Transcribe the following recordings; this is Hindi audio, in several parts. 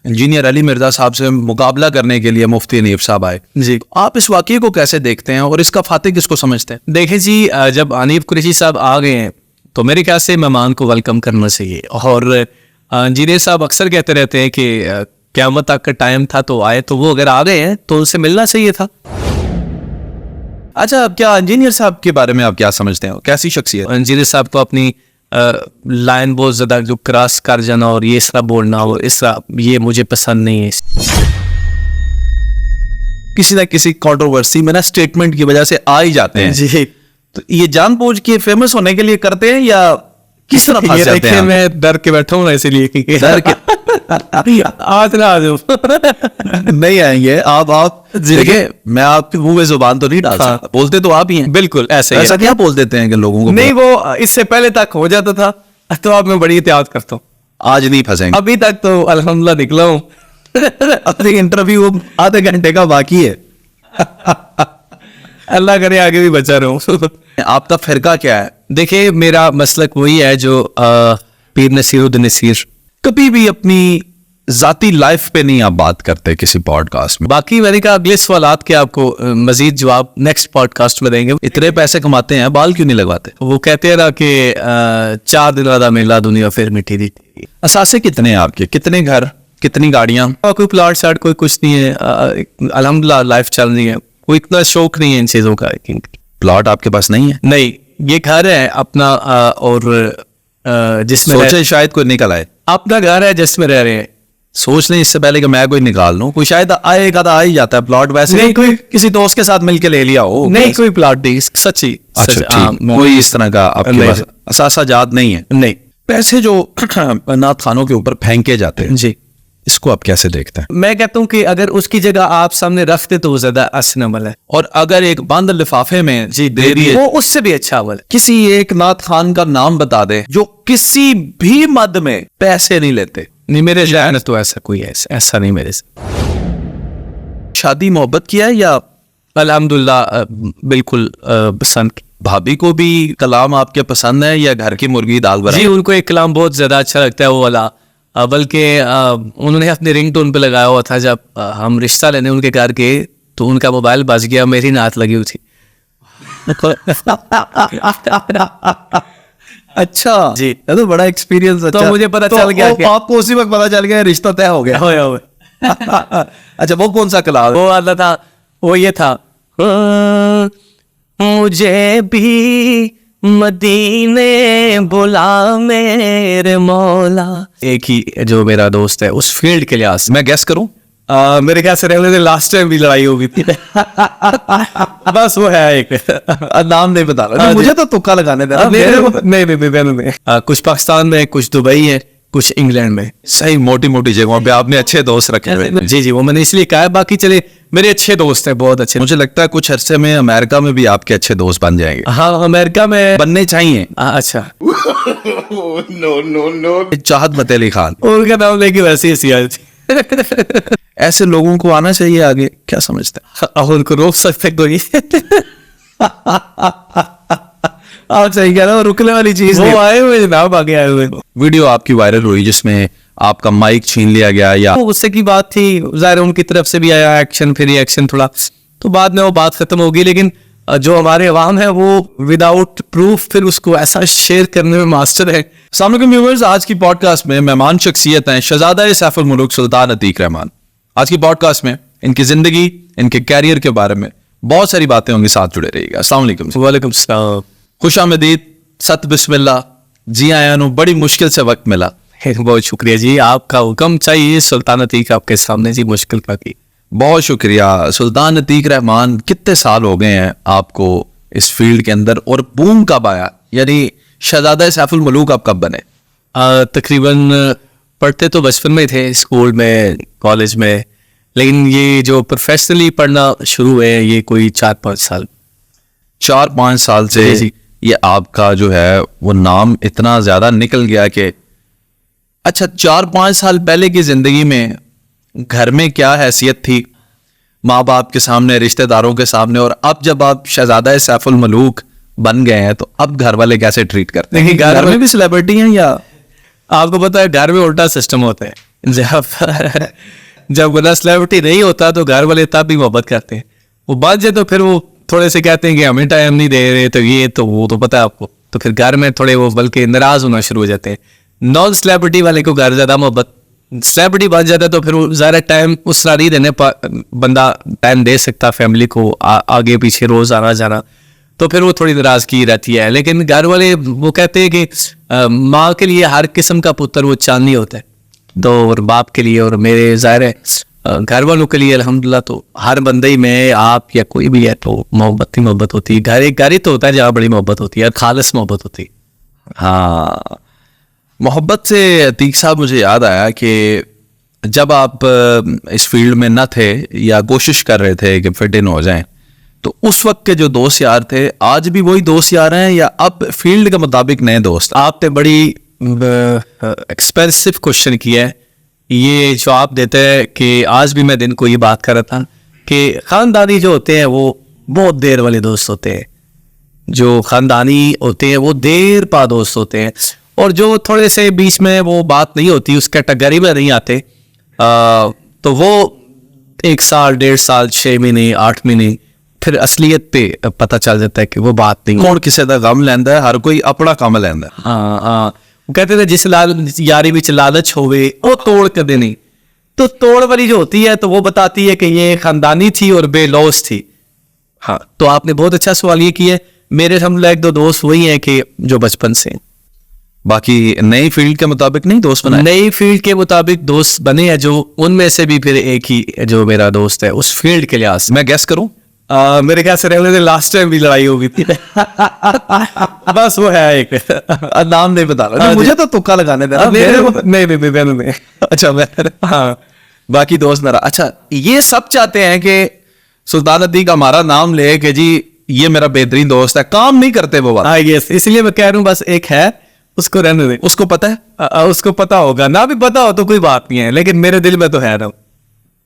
इंजीनियर अली मिर्जा साहब से मुकाबला करने के लिए मुफ्ती हनीफ साहब आए जी। आप इस वाकये को कैसे देखते हैं और इसका फातिह किसको समझते हैं? देखें जी, जब हनीफ कुरैशी साहब आ गए हैं तो मेरे ख्याल से मेहमान को वेलकम करना चाहिए। और इंजीनियर साहब अक्सर कहते रहते हैं कि क़यामत तक का टाइम था तो आए, तो वो अगर आ गए हैं तो उनसे मिलना चाहिए था। अच्छा, क्या इंजीनियर साहब के बारे में आप क्या समझते हैं? कैसी शख्सियत? इंजीनियर साहब को अपनी लाइन बहुत ज़्यादा जो क्रॉस कर जाना और ये इस तरह बोलना और इस तरह, ये मुझे पसंद नहीं है। किसी ना किसी कंट्रोवर्सी में ना स्टेटमेंट की वजह से आ ही जाते हैं जी। तो ये जानबूझ के फेमस होने के लिए करते हैं या किस तरह फंस जाते हैं? मैं डर के बैठा हूँ इसीलिए डर के आज ना आ जाओ। नहीं आएंगे आप देखिए, मैं आपके मुंह में जुबान तो नहीं डाल सकता, बोलते तो आप ही हैं। बिल्कुल ऐसे ही ऐसा क्या बोल देते हैं कि लोगों को? नहीं, वो इससे पहले तक हो जाता था, तो अब मैं बड़ी एहतियात करता हूँ। आज नहीं फंसेंगे। अभी तक तो अल्हम्दुलिल्लाह निकला हूँ। अपने इंटरव्यू आधे घंटे का बाकी है। अल्लाह करे आगे भी बचा रहूं। आपका फिरका क्या है? देखिए, मेरा मसलक वही है जो पीर नसीरुद्दीन नसीर। कभी भी अपनी जाती लाइफ पे नहीं आप बात करते किसी पॉडकास्ट में। बाकी मैंने कहा अगले सवालात के आपको मजीद जवाब नेक्स्ट पॉडकास्ट में देंगे। इतने पैसे कमाते हैं, बाल क्यों नहीं लगवाते? वो कहते हैं ना कि 4 दिन वाला मेला दुनिया फिर मिठी दी। असासे कितने हैं आपके? कितने घर, कितनी गाड़ियां? कोई प्लाट शाट कोई कुछ नहीं है। अल्हम्दुलिल्लाह लाइफ चल रही है, कोई इतना शौक नहीं है इन चीजों का। प्लॉट आपके पास नहीं है? नहीं, ये घर है अपना और जिसमें सोचे शायद कोई निकल आए। अपना घर है जिसमें रह रहे हैं। सोच लें इससे पहले कि मैं कोई निकाल लूं, कोई शायद आएगा तो आ ही जाता है प्लॉट। वैसे नहीं, कोई किसी दोस्त के साथ मिलके ले लिया हो? नहीं, कोई प्लॉट नहीं, सच्ची। अच्छा, ठीक। कोई इस तरह का आपके पास असासा जात नहीं है? नहीं। पैसे जो नात खानों के ऊपर फेंके जाते हैं जी, इसको आप कैसे देखते हैं? मैं कहता हूँ कि अगर उसकी जगह आप सामने रखते तो वो ज्यादा अच्छा अमल है। और अगर एक बंद लिफाफे में जी दे दिए, वो उससे भी अच्छा अमल है। किसी एक नात खान का नाम बता दे जो किसी भी मद में पैसे नहीं लेते। नहीं, मेरे जहन में तो ऐसा कोई है, ऐसा नहीं मेरे से। शादी मोहब्बत किया है या? अल्हम्दुलिल्लाह बिल्कुल पसंद। भाभी को भी कलाम आपके पसंद है या घर की मुर्गी दाल बराबर? जी, उनको एक कलाम बहुत ज्यादा अच्छा लगता है वो वाला। बल्कि उन्होंने अपने रिंगटोन पे लगाया हुआ था जब हम रिश्ता लेने उनके घर गए तो उनका मोबाइल बज गया, मेरी नात लगी हुई थी। अच्छा जी, तो बड़ा एक्सपीरियंस। तो मुझे पता चल गया कि आपको उसी वक्त पता चल गया रिश्ता तय हो गया। अच्छा, वो कौन सा कलाम? वो वाला था, वो ये था, मुझे भी मदीने बुला मेरे मौला। एक ही जो मेरा दोस्त है उस फील्ड के लिहाज से मैं गैस करूं? मेरे ख्याल से रहने लास्ट टाइम भी लड़ाई हो गई थी। बस वो है एक। नाम नहीं बता रहा, मुझे तो तुक्का लगाने दे रहा। नहीं, कुछ पाकिस्तान में, कुछ दुबई है, कुछ इंग्लैंड में। सही मोटी मोटी जगहों पे आपने अच्छे दोस्त रखे हुए। जी, वो मैंने इसलिए कहा है। बाकी चले मेरे अच्छे दोस्त हैं, बहुत अच्छे। मुझे लगता है कुछ अरसे में अमेरिका में भी आपके अच्छे दोस्त बन जाएंगे। हाँ, अमेरिका में बनने चाहिए। अच्छा। नो। चाहत फतेह अली खान, उनका नाम लेके वैसे ही ऐसे लोगों को आना चाहिए आगे, क्या समझते हैं? अब उनको रोक सकते कोई? आप सही कह रहे हो, रुकने वाली चीज वो आए हुए जनाब, आगे आए हुए। वीडियो आपकी वायरल हुई जिसमें आपका माइक छीन लिया गया, या गुस्से की बात थी, जाहिर उनकी तरफ से भी आया एक्शन, फिर रिएक्शन थोड़ा, तो बाद में वो बात खत्म होगी। लेकिन जो हमारे अवाम है वो विदाउट प्रूफ फिर उसको ऐसा शेयर करने में मास्टर है। अस्सलाम वालेकुम व्यूअर्स, आज की पॉडकास्ट में मेहमान शख्सियत हैं शहजादा सैफुल मुल्क सुल्तान अतीक रहमान। आज की पॉडकास्ट में इनकी जिंदगी, इनके कैरियर के बारे में बहुत सारी बातें होंगी, साथ जुड़े रहिएगा। अस्सलाम वालेकुम। वालेकुम सलाम। खुश आमदीद, सत बिस्मिल्लाह, जी आया नु, बड़ी मुश्किल से वक्त मिला। बहुत शुक्रिया जी, आपका हुक्म चाहिए सुल्तान अतीक आपके सामने जी, मुश्किल का की। बहुत शुक्रिया। सुल्तान अतीक रहमान, कितने साल हो गए हैं आपको इस फील्ड के अंदर और बूम कब आया, यानी शहजादा सैफुल मुल्क आप कब बने? तकरीबन पढ़ते तो बचपन में थे, स्कूल में, कॉलेज में, लेकिन ये जो प्रोफेशनली पढ़ना शुरू हुए ये कोई 4-5 साल। 4-5 साल से जी। ये आपका जो है वो नाम इतना ज्यादा निकल गया कि अच्छा, 4-5 साल पहले की जिंदगी में घर में क्या हैसियत थी माँ बाप के सामने, रिश्तेदारों के सामने, और अब जब आप शहजादा सैफुल मुल्क बन गए हैं तो अब घर वाले कैसे ट्रीट करते हैं? घर में भी सेलिब्रिटी हैं या? आपको पता है घर में उल्टा सिस्टम होता है। जब बंदा सेलिब्रिटी नहीं होता तो घर वाले तब भी मोहब्बत करते हैं, वो बात जाए तो फिर वो थोड़े से कहते हैं कि हमें टाइम नहीं दे रहे, तो ये तो वो तो पता है आपको, तो फिर घर में थोड़े वो बल्कि नाराज होना शुरू हो जाते हैं। नॉन सेलिब्रिटी वाले को घर ज़्यादा मोहब्बत, सेलिब्रिटी बन जाता है तो फिर वो ज़्यादा टाइम उस तरह नहीं देने बंदा टाइम दे सकता फैमिली को, आगे पीछे रोज़ आना जाना, तो फिर वो थोड़ी नाराज़गी रहती है। लेकिन घर वाले वो कहते हैं कि माँ के लिए हर किस्म का पुत्र वो चांदनी होता है, तो और बाप के लिए और मेरे ज़ाहिर है घर वालों के लिए अल्हम्दुलिल्लाह तो हर बंदे ही में आप या कोई भी है तो मोहब्बत ही मोहब्बत होती है। घर ही तो होता है जहाँ बड़ी मोहब्बत होती है, खालिस मोहब्बत होती है। हाँ, मोहब्बत से अतीक साहब मुझे याद आया कि जब आप इस फील्ड में न थे या कोशिश कर रहे थे कि फिट इन हो जाएं, तो उस वक्त के जो दोस्त यार थे आज भी वही दोस्त यार हैं या अब फील्ड के मुताबिक नए दोस्त? आपने बड़ी एक्सपेंसिव क्वेश्चन किया है। ये जो आप देते हैं कि आज भी मैं दिन को ये बात कर रहा था कि ख़ानदानी जो होते हैं वो बहुत देर वाले दोस्त होते हैं, जो ख़ानदानी होते हैं वो देर पा दोस्त होते हैं, और जो थोड़े से बीच में वो बात नहीं होती, उस कैटेगरी में नहीं आते, तो वो 1 साल 1.5 साल 6 महीने 8 महीने फिर असलियत पे पता चल जाता है कि वो बात नहीं। कौन किसी का गम लैंदा है, हर कोई अपना काम लैंदा है। हाँ हाँ, वो कहते थे जिस यारी विच लालच होवे वो तोड़ कदे नहीं, तो तोड़ वाली जो होती है तो वो बताती है कि ये खानदानी थी और बेलौस थी। हाँ, तो आपने बहुत अच्छा सवाल ये किया है। मेरे हम 1-2 दोस्त वही हैं कि जो बचपन से, बाकी नई फील्ड के मुताबिक नहीं दोस्त बनाए? नई फील्ड के मुताबिक दोस्त बने हैं, जो उनमें से भी फिर एक ही जो मेरा दोस्त है उस फील्ड के लिहाज से। मैं गैस करूं? मेरे ख्याल से रहने लास्ट टाइम भी लड़ाई हो गई थी। बस वो है एक नाम नहीं बता रहा, मुझे तो तुक्का लगाने दे रहा। नहीं। अच्छा, मैं हाँ, बाकी दोस्त मेरा। अच्छा, ये सब चाहते हैं कि सुल्तान अतीक हमारा नाम ले कि जी ये मेरा बेहतरीन दोस्त है, काम नहीं करते वो बात। हाँ यस, इसलिए मैं कह रहा हूँ बस एक है, उसको रहने दे। उसको पता है? उसको पता होगा, ना भी पता हो तो कोई बात नहीं है, लेकिन मेरे दिल में तो है ना,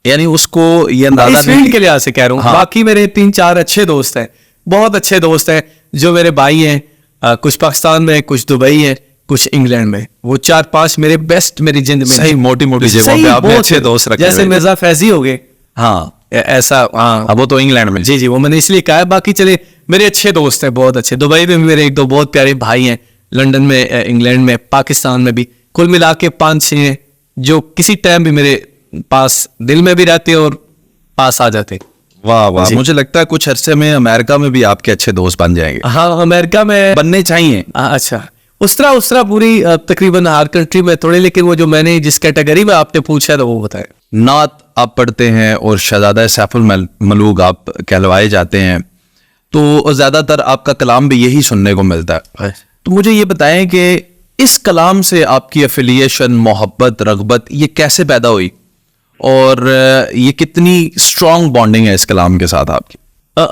यानी उसको ये अंदाजा इस फील्ड के लिहाज से कह रहा हूँ। हाँ। बाकी मेरे 3-4 अच्छे दोस्त हैं, बहुत अच्छे दोस्त हैं, जो मेरे भाई हैं, कुछ पाकिस्तान में, कुछ दुबई है, कुछ इंग्लैंड में। वो 4-5 मेरे बेस्ट मेरी जिंदगी में। सही मोटी जेबों पे आपने अच्छे दोस्त रखे, जैसे मिर्जा फैजी हो गए। हाँ ऐसा, हाँ अब वो तो इंग्लैंड में। जी वो मैंने इसलिए कहा है। बाकी चले मेरे अच्छे दोस्त हैं, बहुत अच्छे। दुबई में मेरे 1-2 बहुत प्यारे भाई हैं, लंदन में, इंग्लैंड में, पाकिस्तान में भी, कुल मिला के 5-6 हैं जो किसी टाइम भी मेरे पास दिल में भी रहते और पास आ जाते। वाह वाह, मुझे लगता है कुछ अरसे में अमेरिका में भी आपके अच्छे दोस्त बन जाएंगे। हाँ, अमेरिका में बनने चाहिए। अच्छा, उस तरह पूरी तकरीबन हर कंट्री में थोड़े, लेकिन वो जो मैंने जिस कैटेगरी में आपने पूछा था वो बताए। नात आप पढ़ते हैं और शहजादा सैफुल मलूक आप कहलवाए जाते हैं, तो ज्यादातर आपका कलाम भी यही सुनने को मिलता है। तो मुझे ये बताएं कि इस कलाम से आपकी एफिलिएशन, मोहब्बत, रगबत ये कैसे पैदा हुई और ये कितनी स्ट्रॉन्ग बॉन्डिंग है इस कलाम के साथ आपकी?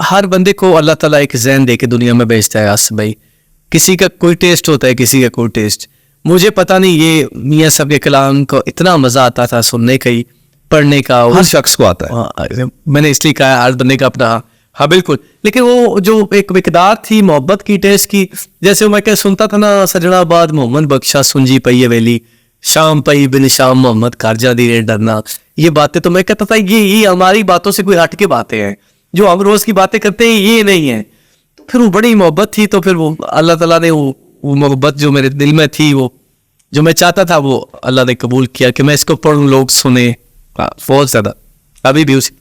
हर बंदे को अल्लाह ताला एक ज़हन दे के दुनिया में भेजता है आसिफ भाई। किसी का कोई टेस्ट होता है, किसी का कोई टेस्ट। मुझे पता नहीं, ये मियां साहब के कलाम को इतना मज़ा आता था सुनने का ही, पढ़ने का। हर शख्स को आता है। मैंने इसलिए कहा हर बंदे का अपना। हाँ बिल्कुल, लेकिन वो जो एक मिकदार थी मोहब्बत की, टेस्ट की, जैसे मैं क्या सुनता था ना, सजनाबाद मोहम्मद बख्शा सुनजी पई वेली, शाम पई बिन शाम मोहम्मद कारजा दी रे डरना, ये बातें तो मैं कहता था ये हमारी बातों से कोई हट के बातें हैं, जो हम रोज की बातें करते हैं ये नहीं है। तो फिर वो बड़ी मोहब्बत थी, तो फिर वो अल्लाह ताला ने वो मोहब्बत जो मेरे दिल में थी, वो जो मैं चाहता था, वो अल्लाह ने कबूल किया कि मैं इसको पढ़ूं, लोग सुने। बहुत ज्यादा अभी भी उसी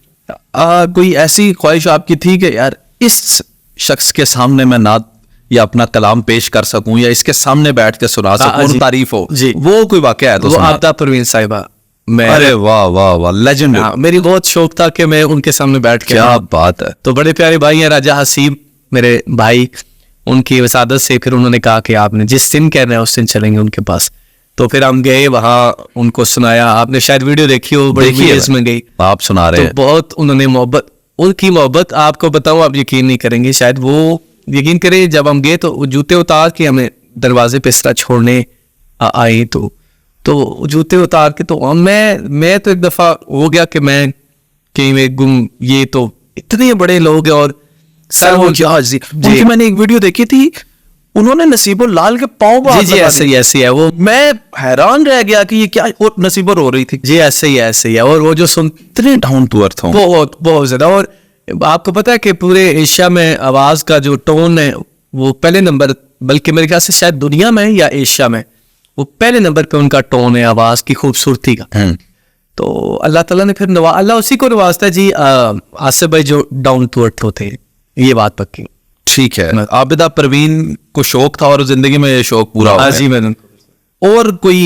कोई ऐसी ख्वाहिश आपकी थी कि यार इस शख्स के सामने मैं नात या अपना कलाम पेश कर सकूं या इसके सामने बैठ के सुना सकूं, तारीफ हो जी, वो कोई वाकया है? तो आबदा परवीन साहिबा, अरे वाह वाह वाह, लेजेंड। मेरी बहुत शौक था कि मैं उनके सामने बैठ के। क्या बात है। तो बड़े प्यारे भाई हैं राजा हसीब मेरे भाई, उनकी वसादत से फिर उन्होंने कहा कि आपने जिस दिन कहना है उस दिन चलेंगे उनके पास। तो फिर हम गए वहाँ, उनको सुनाया। आपने शायद वीडियो देखी हो, बड़ी वीडियोस में गई, आप सुना रहे हैं। तो बहुत उन्होंने मोहब्बत, उनकी मोहब्बत आपको बताऊं, आप यकीन नहीं करेंगे, शायद वो यकीन करें। जब हम गए तो जूते उतार के हमें दरवाजे पे इस तरह छोड़ने आए, तो जूते उतार के तो मैं तो एक दफा हो गया कि मैं कहीं में गुम, ये तो इतने बड़े लोग हैं। और सर वो मैंने एक वीडियो देखी थी, उन्होंने नसीबुल लाल के पाँव पर जी हाथ जी लगा ऐसे ही दिया। ऐसे ही है वो। मैं हैरान रह गया कि ये क्या, और नसीबुल रो रही थी। जी ऐसे ही है। और वो जो इतने डाउन टू अर्थ हो। बहुत बहुत ज्यादा। और आपको पता है कि पूरे एशिया में आवाज का जो टोन है वो पहले नंबर, बल्कि मेरे ख्याल से शायद दुनिया में या एशिया में वो पहले नंबर पे उनका टोन है आवाज की खूबसूरती का। तो अल्लाह ताला ने फिर अल्लाह उसी को नवाजता है जी। आसिफ भाई जो डाउन टू अर्थ होते हैं, ये बात पक्की। ठीक है, आबिदा परवीन को शौक था और जिंदगी में ये शौक पूरा हो हाँ गया। जी मैंने। और कोई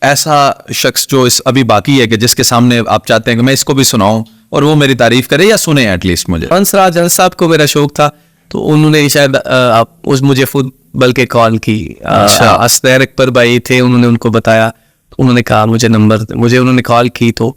ऐसा शख्स जो इस अभी बाकी है कि जिसके सामने आप चाहते हैं कि मैं इसको भी सुनाऊं और वो मेरी तारीफ करे या सुने एटलीस्ट मुझे? हंसराज हंस साहब को मेरा शौक था, तो उन्होंने शायद उस मुझे खुद बल्कि कॉल की। अच्छा। असगर अकबर भाई थे, उन्होंने उनको बताया, तो उन्होंने कहा मुझे नंबर, मुझे उन्होंने कॉल की, तो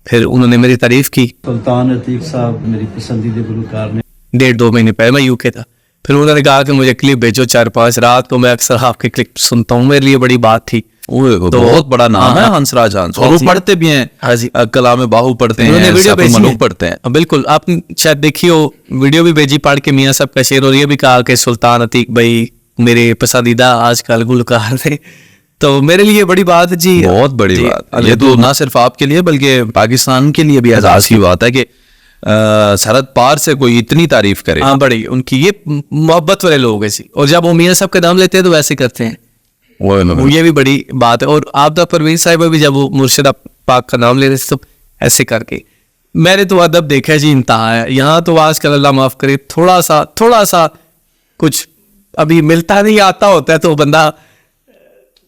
फिर उन्होंने मेरी तारीफ की। सुल्तान अतीक साहब मेरी पसंदीदा गुलकार ने 1.5-2 महीने पहले मैं यूके था। फिर उन्होंने कहा कि मुझे क्लिप भेजो 4-5, रात को मैं अक्सर आपके क्लिप सुनता हूँ, मेरे लिए बड़ी बात थी। वो बहुत बड़ा नाम है हंसराज हंस, और वो पढ़ते भी हैं। हाँ जी। कलाम बाहू पढ़ते उन्होंने हैं, वीडियो सैफुल भेजी मलूक है। पढ़ते हैं। बिल्कुल, आपने शायद देखी हो, वीडियो भी भेजी पढ़ के मियाँ साहब का शेर, और ये भी कहा कि सुल्तान अतीक भाई मेरे पसंदीदा आजकल गुलकार थे। तो मेरे लिए बड़ी बात है जी, बहुत बड़ी जी, बात। ये तो ना सिर्फ आपके लिए बल्कि पाकिस्तान के लिए भी एजाज की बात है कि सरहद पार से कोई इतनी तारीफ करे। हाँ बड़ी उनकी ये मोहब्बत वाले लोग हैं जी। और जब वो मियाँ साहब का नाम लेते हैं तो वैसे करते हैं, वो ये भी बड़ी बात है। और आबिदा परवीन साहिबा भी जब वो मुर्शिदा पाक का नाम ले रहे थे तो ऐसे करके, मैंने तो अदब देखा है जी इंतहा है। यहाँ तो आजकल अल्लाह माफ करे थोड़ा सा कुछ अभी मिलता नहीं, आता होता है तो बंदा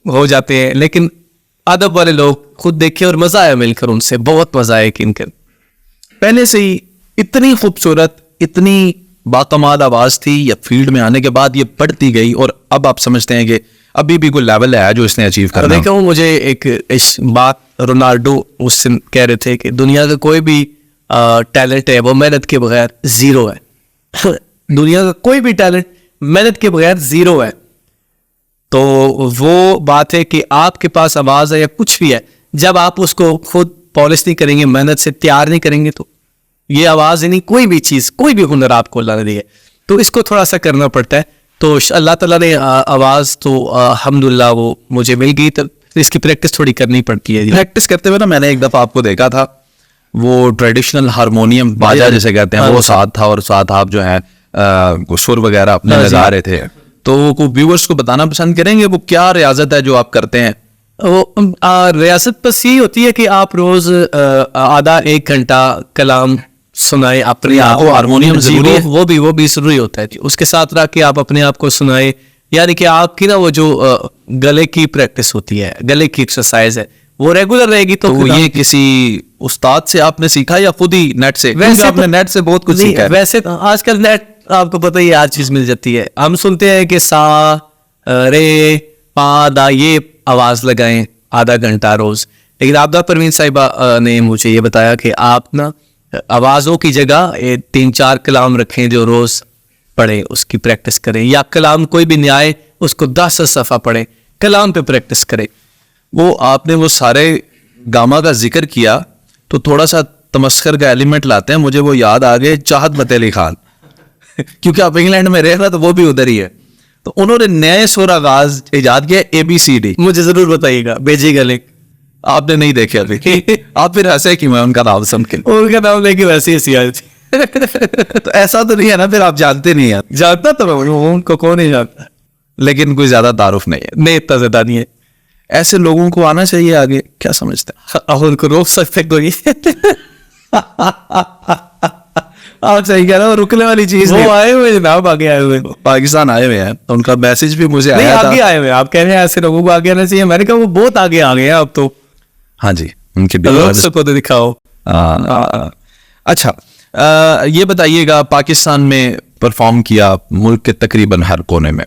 हो जाते हैं, लेकिन अदब वाले लोग खुद देखे और मजा आया मिलकर उनसे, बहुत मजा आया कि इनके पहले से ही इतनी खूबसूरत, इतनी बाकमाल आवाज थी, या फील्ड में आने के बाद ये बढ़ती गई और अब आप समझते हैं कि अभी भी कोई लेवल है जो इसने अचीव करना है? देखा हूँ, मुझे एक इस बात रोनाल्डो उस दिन कह रहे थे कि दुनिया का कोई भी टैलेंट है वो मेहनत के बगैर जीरो है। दुनिया का कोई भी टैलेंट मेहनत के बगैर जीरो है। तो वो बात है कि आपके पास आवाज है या कुछ भी है, जब आप उसको खुद पॉलिश नहीं करेंगे, मेहनत से तैयार नहीं करेंगे, तो ये आवाज नहीं, कोई भी चीज, कोई भी हुनर आपको अल्लाह ने दी है, तो इसको थोड़ा सा करना पड़ता है। तो अल्लाह ताला ने आवाज तो अल्हम्दुलिल्लाह वो मुझे मिल गई, तो इसकी प्रैक्टिस थोड़ी करनी पड़ती है। प्रैक्टिस करते हुए ना मैंने एक दफा आपको देखा था, वो ट्रेडिशनल हारमोनियम बाजा जिसे कहते हैं वो साथ था, और साथ आप जो है सुर वगैरह अपने लगा रहे थे। तो वो व्यूअर्स को बताना पसंद करेंगे वो क्या रियाजत है जो आप करते हैं? वो रियासत बस यही होती है कि आप रोज आधा 1 घंटा कलाम सुनाए अपने आप को। हारमोनियम जी, जरूरी है? वो भी जरूरी होता है जी। उसके साथ रह के आप अपने आप को सुनाए, यानी कि आपकी ना वो जो गले की प्रैक्टिस होती है, गले की एक्सरसाइज है, वो रेगुलर रहेगी। तो तो ये किसी उस्ताद से आपने सीखा या खुद ही नेट से? वैसे क्योंकि आपने तो- नेट से बहुत कुछ नहीं, सीखा है। वैसे तो आजकल नेट आपको पता ही है, हर चीज मिल जाती है। हम सुनते हैं कि सा रे पा दा, ये आवाज लगाएं आधा घंटा रोज, लेकिन आबिदा परवीन साहिबा ने मुझे ये बताया कि आप ना आवाजों की जगह 3-4 कलाम रखें जो रोज पढ़े, उसकी प्रैक्टिस करें, या कलाम कोई भी न्याय उसको 10 सफ़ा पढ़े, कलाम पे प्रैक्टिस करें। वो आपने वो सारे गामा का जिक्र किया तो थोड़ा सा तमस्खर का एलिमेंट लाते हैं, मुझे वो याद आ गए चाहत फतेह अली खान क्योंकि आप इंग्लैंड में रह रहा तो वो भी उधर ही है, तो उन्होंने नए सुर आगाज इजाद किया ABCD। मुझे जरूर बताइएगा, भेजिएगा लिंक। आपने नहीं देखे अभी? आप फिर हंसे कि मैं उनका नाम सुन के? उनका नाम लेके वैसे ही आई थी। तो ऐसा तो नहीं है ना, फिर आप जानते नहीं हैं? जानता तो मैं उनको, कौन नहीं जानता, लेकिन कोई ज्यादा तारुफ नहीं है। नहीं इतना ज्यादा नहीं है। ऐसे लोगों को आना चाहिए आगे, क्या समझते हैं? अब उनको रोक सकते कोई? आप सही कह रहे हो, रुकने वाली चीज नहीं। वो आए हुए जनाब, आगे आए हुए, पाकिस्तान आए हुए हैं, उनका मैसेज भी मुझे नहीं आया आगे था। आए हुए। आप कह रहे हैं ऐसे लोगों को आगे आना चाहिए, मैंने कहा वो बहुत आगे आ गए हैं अब तो। हाँ जी, उनके लोग सबको तो दिखाओ। अच्छा, ये बताइएगा, पाकिस्तान में परफॉर्म किया मुल्क के तकरीबन हर कोने में,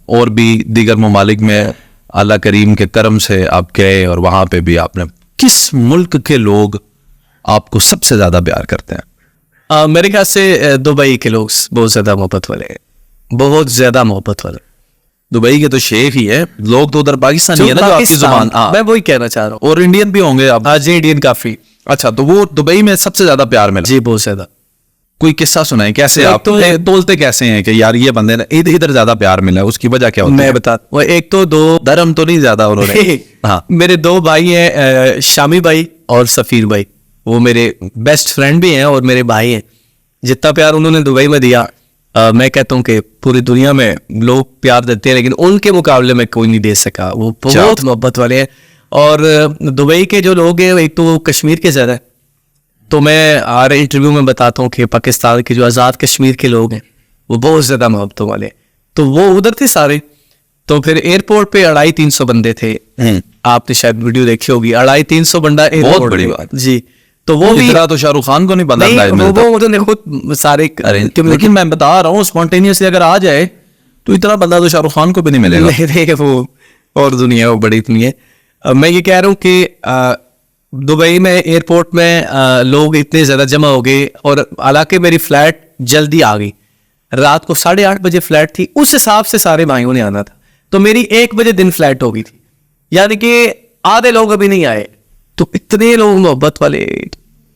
और भी दीगर ममालिक में अल्लाह करीम के करम से आप गए और वहां पे भी आपने, किस मुल्क के लोग आपको सबसे ज्यादा प्यार करते हैं? मेरे ख्याल से दुबई के लोग बहुत ज्यादा मोहब्बत वाले हैं, बहुत ज्यादा मोहब्बत वाले। दुबई के तो शेख ही है, लोग तो उधर पाकिस्तानी है ना, जो आपकी जुबान। मैं वही कहना चाह रहा हूँ। और इंडियन भी होंगे आप? हाँ जी, इंडियन काफी। अच्छा, तो वो दुबई में सबसे ज्यादा प्यार मिला? जी बहुत ज्यादा। कोई किस्सा सुनाए, कैसे एक आप तोलते कैसे हैं कि यार ये बंदे ने इधर ज्यादा प्यार मिला है, उसकी वजह क्या होती मैं है? बता, वो एक तो दो धर्म तो नहीं ज्यादा उन्होंने हाँ मेरे दो भाई हैं, शामी भाई और सफीर भाई, वो मेरे बेस्ट फ्रेंड भी हैं और मेरे भाई हैं। जितना प्यार उन्होंने दुबई में दिया, मैं कहता हूँ कि पूरी दुनिया में लोग प्यार देते हैं, लेकिन उनके मुकाबले में कोई नहीं दे सका। वो बहुत मोहब्बत वाले हैं। और दुबई के जो लोग हैं, एक तो वो कश्मीर के ज़्यादा है, तो मैं हर इंटरव्यू में बताता हूँ कि पाकिस्तान के जो आज़ाद कश्मीर के लोग हैं वो बहुत ज़्यादा मोहब्बतों वाले हैं। तो वो उधर थे सारे। तो फिर एयरपोर्ट पे 250-300 बंदे थे। आपने शायद वीडियो देखी होगी, 250-300 बंदा बहुत बड़ी बात जी। तो वो भी तो शाहरुख खान को नहीं बंदा वो उन्होंने खुद सारे, लेकिन मैं बता रहा हूँ स्पॉन्टेनियसली अगर आ जाए तो इतना बंदा तो शाहरुख खान को भी नहीं मिलेगा। नहीं, वो और दुनिया, वो बड़ी दुनिया। मैं ये कह रहा हूँ कि दुबई में एयरपोर्ट में लोग इतने ज़्यादा जमा हो गए, और हालांकि मेरी फ्लाइट जल्दी आ गई, रात को 8:30 बजे फ्लाइट थी, उस हिसाब से सारे भाइयों ने आना था, तो मेरी 1 बजे दिन फ्लाइट हो गई थी, यानी कि आधे लोग अभी नहीं आए। तो इतने लोग मोहब्बत वाले,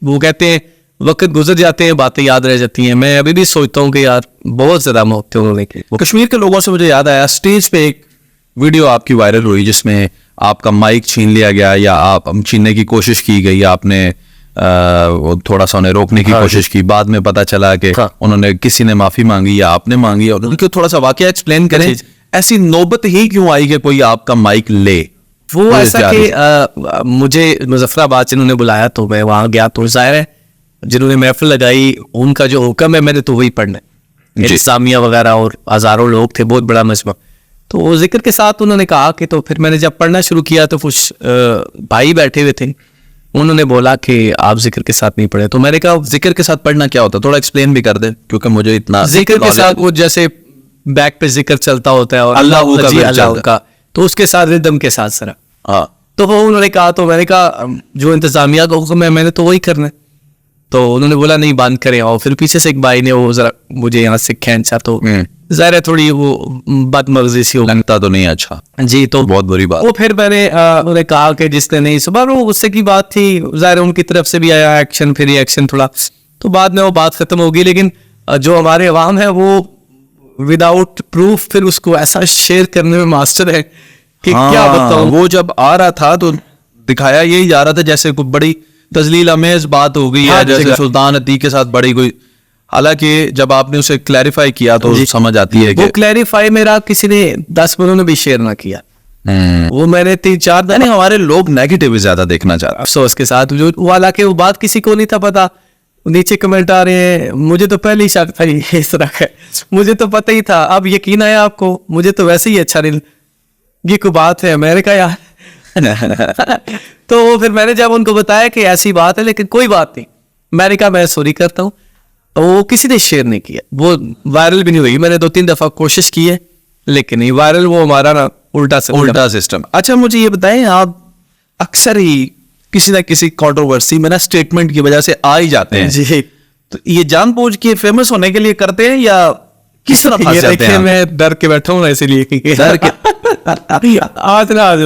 वो कहते हैं वक्त गुजर जाते हैं, बातें याद रह जाती हैं। मैं अभी भी सोचता हूँ कि यार बहुत ज़्यादा मोहब्बत उन्होंने की। कश्मीर के लोगों से मुझे याद आया, स्टेज पे एक वीडियो आपकी वायरल हुई जिसमें आपका माइक छीन लिया गया, या आप छीनने की कोशिश की गई, आपने वो थोड़ा सा उन्हें रोकने की कोशिश की, बाद में पता चला कि उन्होंने किसी ने माफी मांगी या आपने मांगी, और उनको थोड़ा सा वाकया एक्सप्लेन करें। ऐसी नौबत ही क्यों आई कि कोई आपका माइक ले? वो ऐसा कि मुझे मुजफ्फराबाद जिन्होंने बुलाया तो मैं वहां गया, तो जाहिर है जिन्होंने महफिल लगाई उनका जो हुक्म है मैंने तो वही पढ़ना है। इंतजामिया वगैरह और हजारों लोग थे, बहुत बड़ा मजमा। तो वो जिक्र के साथ उन्होंने कहा कि, तो फिर मैंने जब पढ़ना शुरू किया तो कुछ भाई बैठे हुए थे, उन्होंने बोला कि आप जिक्र के साथ नहीं पढ़े। तो मैंने कहा जिक्र के साथ पढ़ना क्या होता है, थोड़ा एक्सप्लेन भी कर दे, क्योंकि मुझे इतना जिक्र के साथ वो जैसे बैक पे जिक्र चलता होता है और अल्लाह का, तो उसके साथ रिदम के साथ सरा। हाँ, तो वो उन्होंने कहा, तो मैंने कहा जो इंतजामिया का हुक्म है मैंने तो वही करना है। तो उन्होंने बोला नहीं बंद करें। और फिर पीछे से एक भाई ने वो जरा मुझे यहाँ से खींचा, तो जाहिर है थोड़ी वो बदमगजी सी लगता तो नहीं अच्छा जी। तो बहुत बुरी बात। वो फिर मैंने उन्हें कहा कि जिसने नहीं सुबह, वो गुस्से की बात थी, जाहिर है उनकी तरफ से भी आया एक्शन, फिर रिएक्शन थोड़ा, तो बाद में वो बात खत्म होगी। लेकिन जो हमारे अवाम है वो विदाउट प्रूफ फिर उसको ऐसा शेयर करने में मास्टर है कि क्या बताऊं। वो जब आ रहा था तो दिखाया यही जा रहा था जैसे कोई बड़ी तजलील अमेज बात हो गई है, जैसे सुल्तान अतीक के साथ बड़ी कोई, हालांकि जब आपने उसे क्लैरिफाई किया तो समझ आती है कि वो क्लैरिफाई मेरा किसी ने 10 मिनटों में भी शेयर ना किया। वो मैंने 3-4 दिन, हमारे लोग नेगेटिव ज्यादा देखना चाह रहे, अफसोस के साथ, जो हालांकि वो बात किसी को नहीं था पता। नीचे कमेंट आ रहे हैं, मुझे तो पहले ही शक था इस तरह का, मुझे तो पता ही था। अब यकीन आया आपको, मुझे तो वैसे ही अच्छा नहीं, ये कोई बात है अमेरिका यार। तो फिर मैंने जब उनको बताया कि ऐसी बात है, लेकिन कोई बात नहीं, अमेरिका मैं सॉरी करता हूँ, वो किसी ने शेयर नहीं किया, वो वायरल भी नहीं हुई। मैंने 2-3 दफा कोशिश की है, लेकिन नहीं वायरल, वो हमारा ना उल्टा सिस्टम। अच्छा मुझे ये बताएं, आप अक्सर ही किसी ना किसी कंट्रोवर्सी में ना स्टेटमेंट की वजह से आ ही जाते हैं जी। तो ये जानबूझ के फेमस होने के लिए करते हैं या किस तरह फंस जाते हैं? मैं डर के बैठा हूँ ना, इसीलिए डर के आज ना आज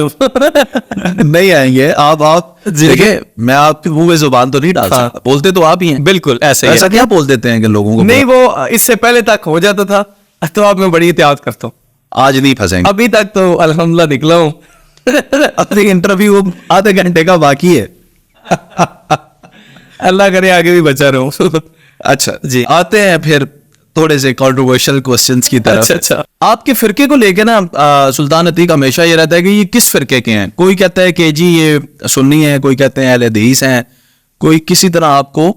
नहीं आएंगे आप देखिए, मैं आपके मुंह में जुबान तो नहीं डाल सकता, बोलते तो आप ही हैं। बिल्कुल ऐसे ऐसा क्या बोल देते हैं कि लोगों को? नहीं, वो इससे पहले तक हो जाता था, तो अब मैं बड़ी एहतियात करता हूँ। आज नहीं फंसेंगे? अभी तक तो अल्हम्दुलिल्लाह निकला हूँ। अपने इंटरव्यू आधे घंटे का बाकी है। अल्लाह करे आगे भी बचा रहूं। अच्छा जी, आते हैं फिर थोड़े से कंट्रोवर्शियल क्वेश्चंस की तरफ। अच्छा। आपके फिरके को लेके ना सुल्तान अतीक हमेशा ये रहता है कि ये किस फिरके के हैं। कोई कहता है कि जी ये सुन्नी है, कोई कहते हैं अहले हदीस हैं, कोई किसी तरह आपको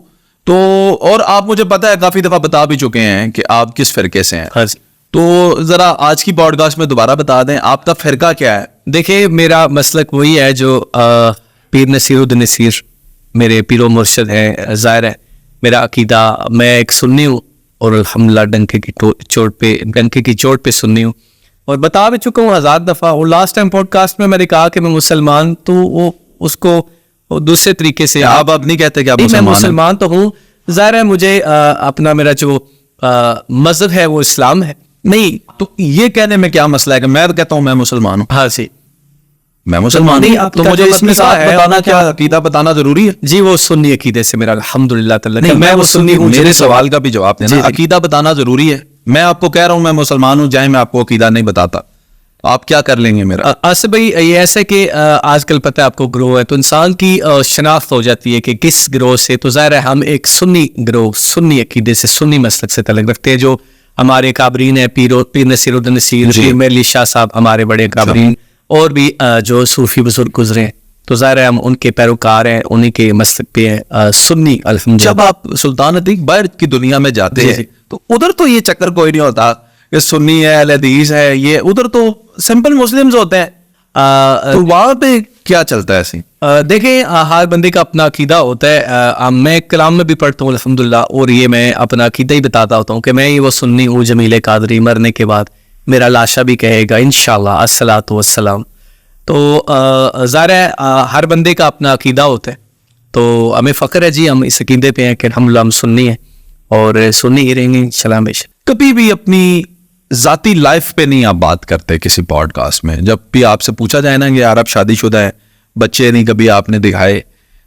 तो, और आप मुझे पता है काफी दफा बता भी चुके हैं कि आप किस फिरके से हैं। तो जरा आज की पॉडकास्ट में दोबारा बता दें आपका फिरका क्या है। देखिए, मेरा मसलक वही है जो पीर नसीरुद्दीन नसीर मेरे पीरो मुर्शिद हैं। जाहिर है मेरा अकीदा, मैं एक सुन्नी हूँ और अल्हम्दुलिल्लाह डंके की चोट पे सुन्नी हूँ, और बता भी चुका हूँ 1000 दफा। और लास्ट टाइम पॉडकास्ट में मैंने कहा कि मैं मुसलमान, तो वो उसको दूसरे तरीके से आप अब नहीं कहते कि आप मुसलमान तो हूँ। जाहिर है मुझे अपना मेरा जो मजहब है वो इस्लाम है। नहीं तो ये कहने में क्या मसला है कि मैं तो कहता हूँ मैं मुसलमान हूँ। हाँ जी, मैं मुसलमान नहीं, हूं, आपका तो मुझे जो इसमें अकीदा साथ है, बताना, वो क्या अकीदा बताना जरूरी है? जी वो सुन्नी अकीदे से मेरा अल्हम्दुलिल्लाह ताला नहीं, मैं वो सुन्नी हूँ। मेरे सवाल का भी जवाब देना। जी, जी। अकीदा बताना जरूरी है? मैं आपको कह रहा हूं मैं मुसलमान हूं, जाए मैं आपको अकीदा नहीं बताता, आप क्या कर लेंगे मेरा? आसिफ भाई ये ऐसा है कि आजकल पता है आपको ग्रोह है तो इंसान की शनाख्त हो जाती है कि किस ग्रोह से, तो ज़ाहिर है हम एक सुन्नी ग्रोह, सुन्नी अकीदे से, सुन्नी मसलक से तल्लुक़ रखते हैं। जो हमारे काबरीन है, पीर नसीरुद्दीन नसीर, जी। पीर मेहली शाह साहब हमारे बड़े काबरीन, और भी जो सूफी बुजुर्ग गुजरे हैं, तो ज़ाहिर है हम उनके पैरोकार हैं, उन्हीं के मसलक पे हैं, सुन्नी अल्हम्दुलिल्लाह। जब आप सुल्तान अतीक बाहर की दुनिया में जाते जी, हैं जी। तो उधर तो ये चक्कर कोई नहीं होता कि सुन्नी है, अहले हदीस है, ये उधर तो सिंपल मुस्लिम्स होते हैं, तो वहां पे क्या चलता है ऐसे? देखें हर बंदे का अपना अकीदा होता है। मैं कलाम में भी पढ़ता हूँ अल्हम्दुलिल्लाह, और ये मैं अपना अकीदा ही बताता होता हूँ कि मैं ये वो सुन्नी हूँ, जमील कादरी मरने के बाद मेरा लाशा भी कहेगा इंशाअल्लाह अस्सलातु वस्सलाम। तो ज़ाहिर है हर बंदे का अपना अकीदा होता है, तो हमें फ़ख्र है जी हम इस अकीदे पे हैं कि अल्हम्दुलिल्लाह हम सुन्नी हैं और सुन्नी ही रहेंगे इंशाअल्लाह हमेशा। कभी भी अपनी जाती लाइफ पे नहीं आप बात करते किसी पॉडकास्ट में? जब भी आपसे पूछा जाए ना कि यार आप शादीशुदा है, बच्चे नहीं कभी आपने दिखाए,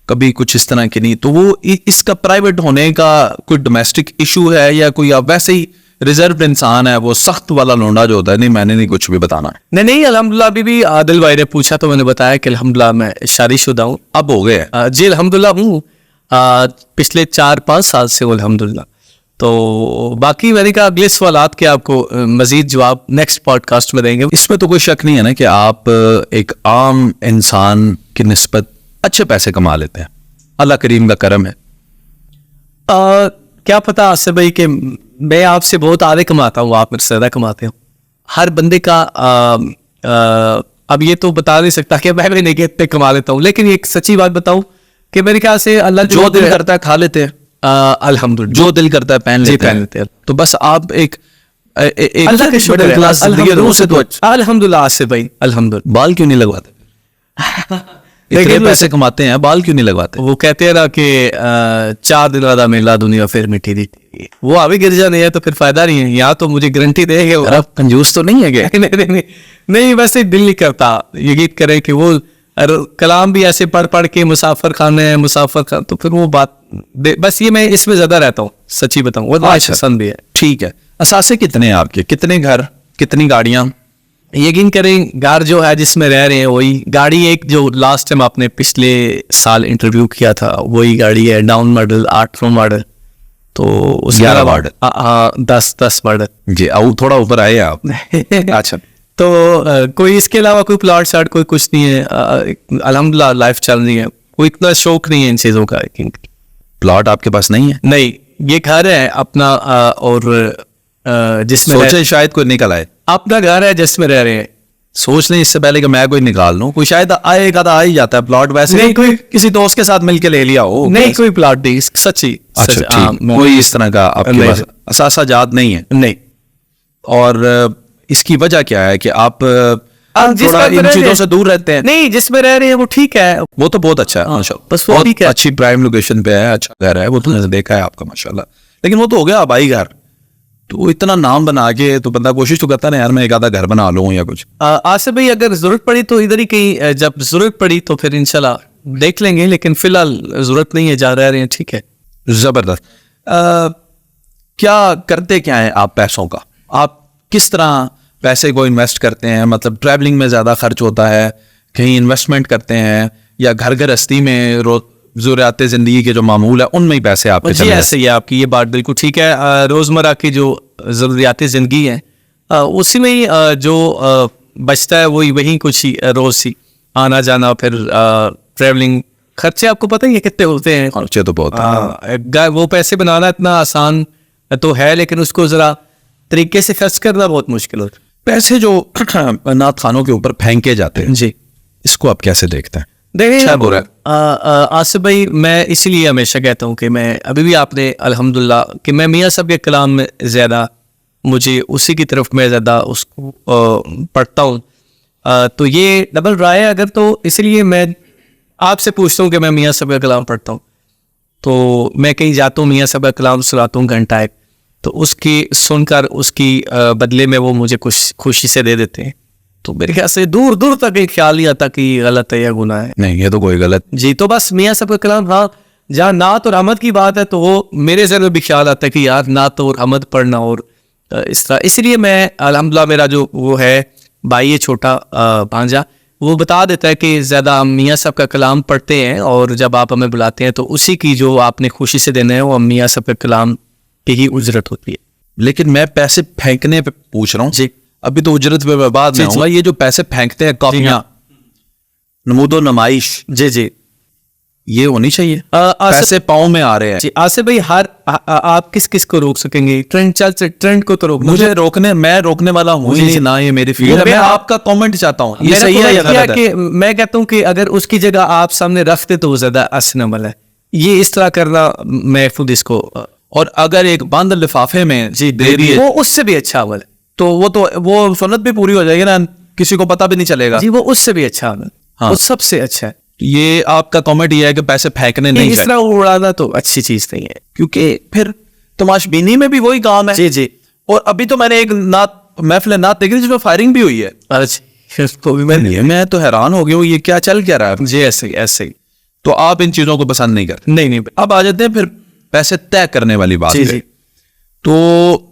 कभी कुछ इस तरह की नहीं, तो वो इसका प्राइवेट होने का कोई डोमेस्टिक इशू है या कोई आप वैसे ही रिजर्व इंसान है, वो सख्त वाला लोंडा जो होता है, नहीं मैंने नहीं कुछ भी बताना? नहीं अल्हम्दुलिल्लाह अभी भी आदिल भाई ने पूछा तो मैंने बताया कि अल्हम्दुलिल्लाह मैं शादीशुदा हूँ। अब हो गए? जी अल्हम्दुलिल्लाह हूँ, पिछले 4-5 साल से हूँ अल्हम्दुलिल्लाह। तो बाकी मैंने कहा अगले सवालात के आपको मजीद जवाब नेक्स्ट पॉडकास्ट में देंगे। इसमें तो कोई शक नहीं है ना कि आप एक आम इंसान की निस्बत अच्छे पैसे कमा लेते हैं, अल्लाह करीम का करम है। क्या पता आसिफ भाई कि मैं आपसे बहुत आगे कमाता हूँ, आप मेरे से ज्यादा कमाते हो। हर बंदे का अब ये तो बता नहीं सकता कि मैं महीने के इतने कमा लेता हूँ, लेकिन एक सच्ची बात बताऊं कि मेरे ख्याल से अल्लाह जो दिल करता है खा लेते हैं, अल्हम्दुलिल्लाह जो दिल करता है पहन जी लेते पहन हैं। लेते हैं। तो बस आप एक अल्लाह के शुक्र मिडिल क्लास जिंदगी रूह से तो अच्छा। अल्हम्दुलिल्लाह आसिफ भाई अल्हम्दुलिल्लाह। बाल क्यों नहीं लगवाते? इतने लेकिन पैसे कमाते हैं, बाल क्यों नहीं लगवाते? वो कहते हैं ना कि 4 दिन वाला मेला दुनिया फिर मिट्टी दी, वो अभी गिरजा नहीं है तो फिर फायदा नहीं है। यहाँ तो मुझे गारंटी देंगे वो। आप कंजूस तो नहीं है क्या? नहीं वैसे दिल नहीं करता यकीन करें कि वो कलाम भी ऐसे पढ़ पढ़ के मुसाफिर खाने हैं, मुसाफिर खान, तो फिर वो बात बस ये मैं इसमें ज्यादा रहता हूँ सच्ची बताऊँ, वो अच्छा। पसंद भी है। ठीक है। असासे कितने हैं आपके? कितने घर, कितनी गाड़ियां? यकीन करें घर जो है जिसमें रह रहे हैं वही गाड़ी, एक जो लास्ट टाइम आपने पिछले साल इंटरव्यू किया था वही गाड़ी है, डाउन मॉडल 8 मॉडल, तो उसके 11 अलावा मॉडल। 10 मॉडल जी थोड़ा ऊपर आए आप। अच्छा। तो कोई इसके अलावा कोई प्लॉट शार्ट कोई कुछ नहीं है। अल्हम्दुलिल्लाह लाइफ चल रही है, कोई इतना शौक नहीं है इन चीज़ों का। प्लॉट आपके पास नहीं है? नहीं ये घर है अपना, और जिसमें सोचे शायद कोई निकल आए। अपना घर है जिसमें रह रहे हैं। सोच लें इससे पहले कि मैं कोई निकाल लूं, कोई शायद आएगा तो आ ही जाता है प्लॉट। वैसे नहीं, कोई किसी दोस्त के साथ मिलके ले लिया हो? नहीं कोई प्लॉट नहीं सच्ची। अच्छा सच, ठीक, मैं- कोई इस तरह का आपके नहीं। पास असासा जात नहीं है? नहीं और इसकी वजह क्या है कि आप जिस थोड़ा घर में इन रह चीजों रहे- से दूर रहते हैं? नहीं जिसमें रह रहे हैं वो ठीक है। वो तो बहुत अच्छा है माशाल्लाह, बस वो बहुत ठीक है। अच्छी प्राइम लोकेशन पे है, अच्छा घर है, वो तो मैंने देखा है आपका माशाल्लाह। लेकिन वो तो हो गया आबाई घर, तो इतना नाम बना के तो बंदा कोशिश तो करता ना यार मैं एक आधा घर बना लूं या कुछ। आसिफ भाई अगर जरूरत पड़ी तो इधर ही कहीं, जब जरूरत पड़ी तो फिर इंशाल्लाह देख लेंगे, लेकिन फिलहाल जरूरत नहीं है, जा रह रहे हैं ठीक है। जबरदस्त। क्या करते क्या है आप पैसों का? आप किस तरह पैसे को इन्वेस्ट करते हैं? मतलब ट्रैवलिंग में ज्यादा खर्च होता है, कहीं इन्वेस्टमेंट करते हैं, या घर गृहस्थी में ज़रूरियात ज़िंदगी के जो मामूल है उनमें ही पैसे आपके जी चले ऐसे ही है, आपकी ये बात बिल्कुल ठीक है। रोज़मर्रा की जो ज़रूरियात ज़िंदगी है उसी में ही जो बचता है वही कुछ ही रोज़ ही आना जाना, फिर ट्रैवलिंग खर्चे आपको पता ही है कितने होते हैं। खर्चे तो बहुत हैं। वो पैसे बनाना इतना आसान तो है, लेकिन उसको ज़रा तरीके से खर्च करना बहुत मुश्किल होता है। पैसे जो नात खानों के ऊपर फेंके जाते हैं, जी इसको आप कैसे देखते हैं? देखिए अच्छा बुरा है? आसिफ भाई मैं इसलिए हमेशा कहता हूँ कि मैं अभी भी आपने अल्हम्दुलिल्लाह कि मैं मियाँ साहब के कलाम में ज़्यादा, मुझे उसी की तरफ मैं ज़्यादा उसको पढ़ता हूँ। तो ये डबल राय है अगर, तो इसलिए मैं आपसे पूछता हूँ कि मैं मियाँ साहब का कलाम पढ़ता हूँ, तो मैं कहीं जाता हूँ मियाँ साहब का कलाम सुनाता हूँ घंटा एक, तो उसकी सुनकर उसकी बदले में वो मुझे कुछ खुशी से दे देते हैं। तो मेरे ख्याल से दूर दूर तक ये ख्याल नहीं आता कि ये गलत है या गुनाह है। नहीं, ये तो कोई गलत। जी, तो बस मियाँ साहब का कलाम, हाँ जहाँ नात और हमद की बात है तो वो मेरे ज़हन में भी ख्याल आता है कि यार नात और हमद पढ़ना और इस तरह, इसलिए मैं अल्हम्दुलिल्लाह मेरा जो वो है भाई है छोटा भांजा, वो बता देता है कि ज़्यादा हम मियाँ साहब का कलाम पढ़ते हैं और जब आप हमें बुलाते हैं तो उसी की जो आपने खुशी से देना है वो हम मियाँ साहब का कलाम की ही उजरत होती है। लेकिन मैं पैसे फेंकने पे पूछ रहा हूँ जी, अभी तो उजरत पे मैं बाद में आऊंगा। ये जो पैसे फेंकते हैं कॉपियां, नमूदो नमाइश, जी जी, ये होनी चाहिए। पैसे पाँव में आ रहे हैं। जी आसिफ भाई, आप किस किस को रोक सकेंगे? ट्रेंड को तो रोक, मैं रोकने वाला हूँ ही नहीं, ना ये मेरी फील्ड है। मैं आपका कमेंट चाहता हूँ, ये सही है या गलत है? मैं कहता हूँ कि अगर उसकी जगह आप सामने रखते तो वो ज्यादा हसन अमल है। ये इस तरह करना मैं खुद इसको, और अगर एक बंद लिफाफे में जी दे दिए वो उससे भी अच्छा अमल है। तो वो सुन्नत भी पूरी हो जाएगी ना, किसी को पता भी नहीं चलेगा। जी, वो उससे भी अच्छा अमल, हाँ। वो सबसे अच्छा है। ये आपका कमेंट ये है कि पैसे फेंकने नहीं इस तरह उड़ाना तो अच्छी चीज नहीं है, क्योंकि फिर तमाशबीनी में भी वही काम है। जी जी। और अभी तो मैंने एक महफिल नात देखी जिसमें फायरिंग भी हुई है। अच्छा, मैं तो हैरान हो गया हूँ, ये क्या चल क्या रहा है? जी ऐसे ही। तो आप इन चीजों को पसंद नहीं करते? नहीं, अब आ जाते हैं फिर पैसे तय करने वाली बात जी पे। जी। तो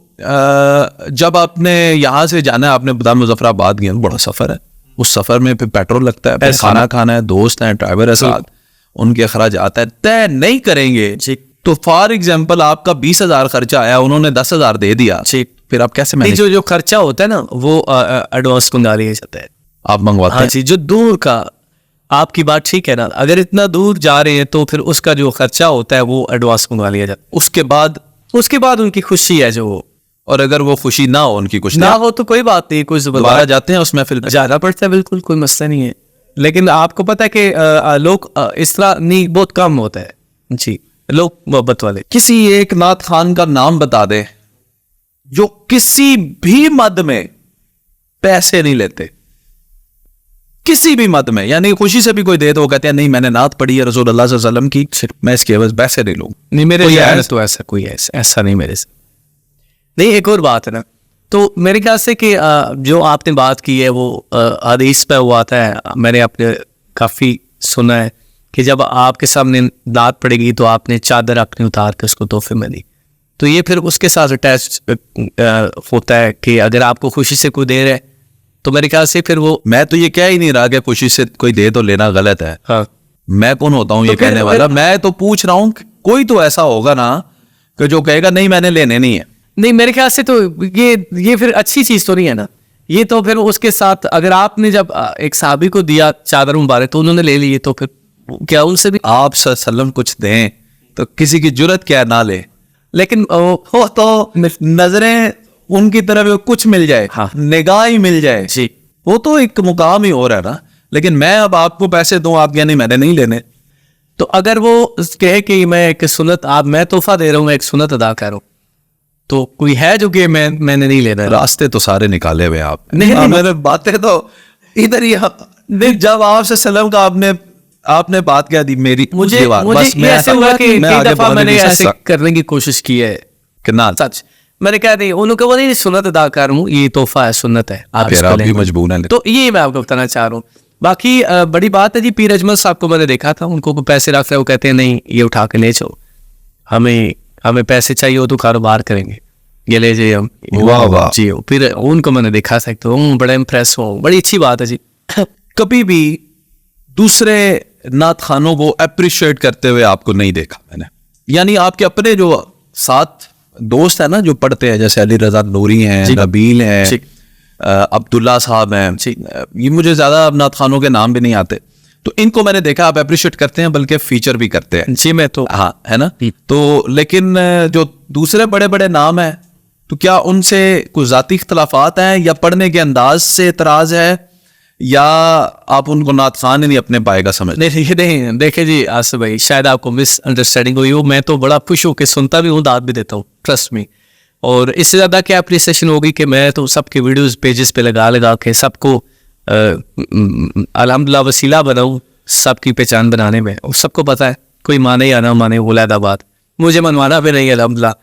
जब आपने यहाँ से जाना है, आपने बताया मुजफ्फराबाद गया, बड़ा सफर है, उस सफर में फिर पेट्रोल लगता है, फिर खाना खाना है, दोस्त हैं, ड्राइवर है साथ, उनके अखराज आता है। तय नहीं करेंगे तो फॉर एग्जाम्पल आपका 20,000 खर्चा आया, उन्होंने 10,000 दे दिया, फिर आप कैसे मैनेज? जो खर्चा होता है ना वो एडवांस मंगा लिया जाता है, आप मंगवाते हैं? हाँ जी, जो दूर का, आपकी बात ठीक है ना, अगर इतना दूर जा रहे हैं तो फिर उसका जो खर्चा होता है वो एडवांस मंगा लिया जाता है। उसके बाद उनकी खुशी है जो, और अगर वो खुशी ना हो, उनकी कुछ ना हो तो कोई बात नहीं, कोई दोबारा जाते हैं उसमें, फिर जाना पड़ता है, बिल्कुल कोई मसला नहीं है। लेकिन आपको पता है कि लोग इस तरह नहीं, बहुत कम होता है जी लोग मोहब्बत वाले। किसी एक नात खान का नाम बता दे जो किसी भी मद में पैसे नहीं लेते, किसी भी मद में, यानी खुशी से भी कोई दे तो वो कहते हैं नहीं मैंने नात पढ़ी है रसूल अल्लाह सल्लल्लाहु अलैहि वसल्लम की, मैं इसके एवज पैसे नहीं लूँ। नहीं, मेरे तो ऐसा कोई ऐसा नहीं मेरे से। नहीं, एक और बात है ना, तो मेरे ख्याल से कि जो आपने बात की है वो हदीस पे हुआ आता है, मैंने अपने काफ़ी सुना है कि जब आपके सामने नात पड़ेगी तो आपने चादर अपनी उतार के उसको तोहफे में दी, तो ये फिर उसके साथ अटैच होता है कि अगर आपको खुशी से कोई दे रहा है तो मेरे ख्याल से फिर वो, मैं तो ये कह ही नहीं रहा कि खुशी से कोई दे तो लेना गलत है। हाँ, मैं कौन होता हूँ ये कहने वाला? मैं तो पूछ रहा हूँ, कोई तो ऐसा होगा ना कि जो कहेगा नहीं मैंने लेने नहीं है। नहीं, मेरे ख्याल से तो ये फिर अच्छी चीज तो नहीं है ना। ये तो फिर उसके साथ अगर आपने जब एक साहबी को दिया चादर मुबारक तो उन्होंने ले ली, तो फिर क्या उनसे भी आप सल्लम कुछ दें तो किसी की जुर्रत क्या ना ले, लेकिन हो तो नजरें उनकी तरफ कुछ मिल जाए, हाँ, निगाह ही मिल जाए जी, वो तो एक मुकाम ही और है ना। लेकिन मैं अब आपको पैसे दूं, आप क्या नहीं मैंने नहीं लेने, तो अगर वो कहे कि मैं एक सुन्नत, मैं तोहफा दे रहा हूँ, मैं एक सुन्नत अदा कर रहा हूँ, तो कोई है जो कि मैंने नहीं लेना है? रास्ते तो सारे निकाले हुए आप। नहीं, मैंने बातें तो इधर ही, जब आपसे सल्लम का आपने बात क्या दी मेरी, मुझे ऐसे हुआ कि कई दफा मैंने ऐसे करने की कोशिश की है कितना सच, मैंने कहा नहीं, उन्होंने कहा नहीं सुन्नत अदा कर हूँ, ये तोहफा है, सुन्नत है, आप भी मजबूर हैं। तो ये मैं आपको बताना चाह रहा हूँ। बाकी बड़ी बात है जी, पीर अजमल साहब को मैंने देखा था, उनको पैसे रख रहे, वो कहते हैं नहीं ये उठा के ले चलो, हमें पैसे चाहिए हो तो कारोबार करेंगे, ये ले जाइए हम। वाह वाह जी, फिर उनको मैंने देखा था तो बड़ा इम्प्रेस हो, बड़ी अच्छी बात है जी। कभी भी दूसरे नात खानों को अप्रिशिएट करते हुए आपको नहीं देखा मैंने, यानी आपके अपने जो साथ दोस्त है ना जो पढ़ते हैं, जैसे अली रजा नूरी हैं, नबील हैं, अब्दुल्ला साहब हैं, ये मुझे ज्यादा नात खानों के नाम भी नहीं आते, तो इनको मैंने देखा आप अप्रिशिएट करते हैं, बल्कि फीचर भी करते हैं। जी, मैं तो हाँ, है ना। तो लेकिन जो दूसरे बड़े बड़े नाम हैं, तो क्या उनसे कुछ जाती इख्तलाफात हैं, या पढ़ने के अंदाज से एतराज है, या आप उनको नात खान नहीं अपने पाएगा समझ? नहीं, देखे जी आसिफ भाई, शायद आपको मिसअंडरस्टैंडिंग हुई हो, मैं तो बड़ा खुश होकर सुनता भी हूँ, दाद भी देता हूँ, ट्रस्ट मी। और इससे ज़्यादा क्या अप्रिसिएशन होगी कि मैं तो सबके वीडियोस पेजेस पे लगा के सबको अल्हम्दुलिल्लाह वसीला बनाऊँ सबकी पहचान बनाने में, और सबको पता है, कोई माने या ना माने वो अलग बात, मुझे मनवाना भी नहीं है अल्हम्दुलिल्लाह,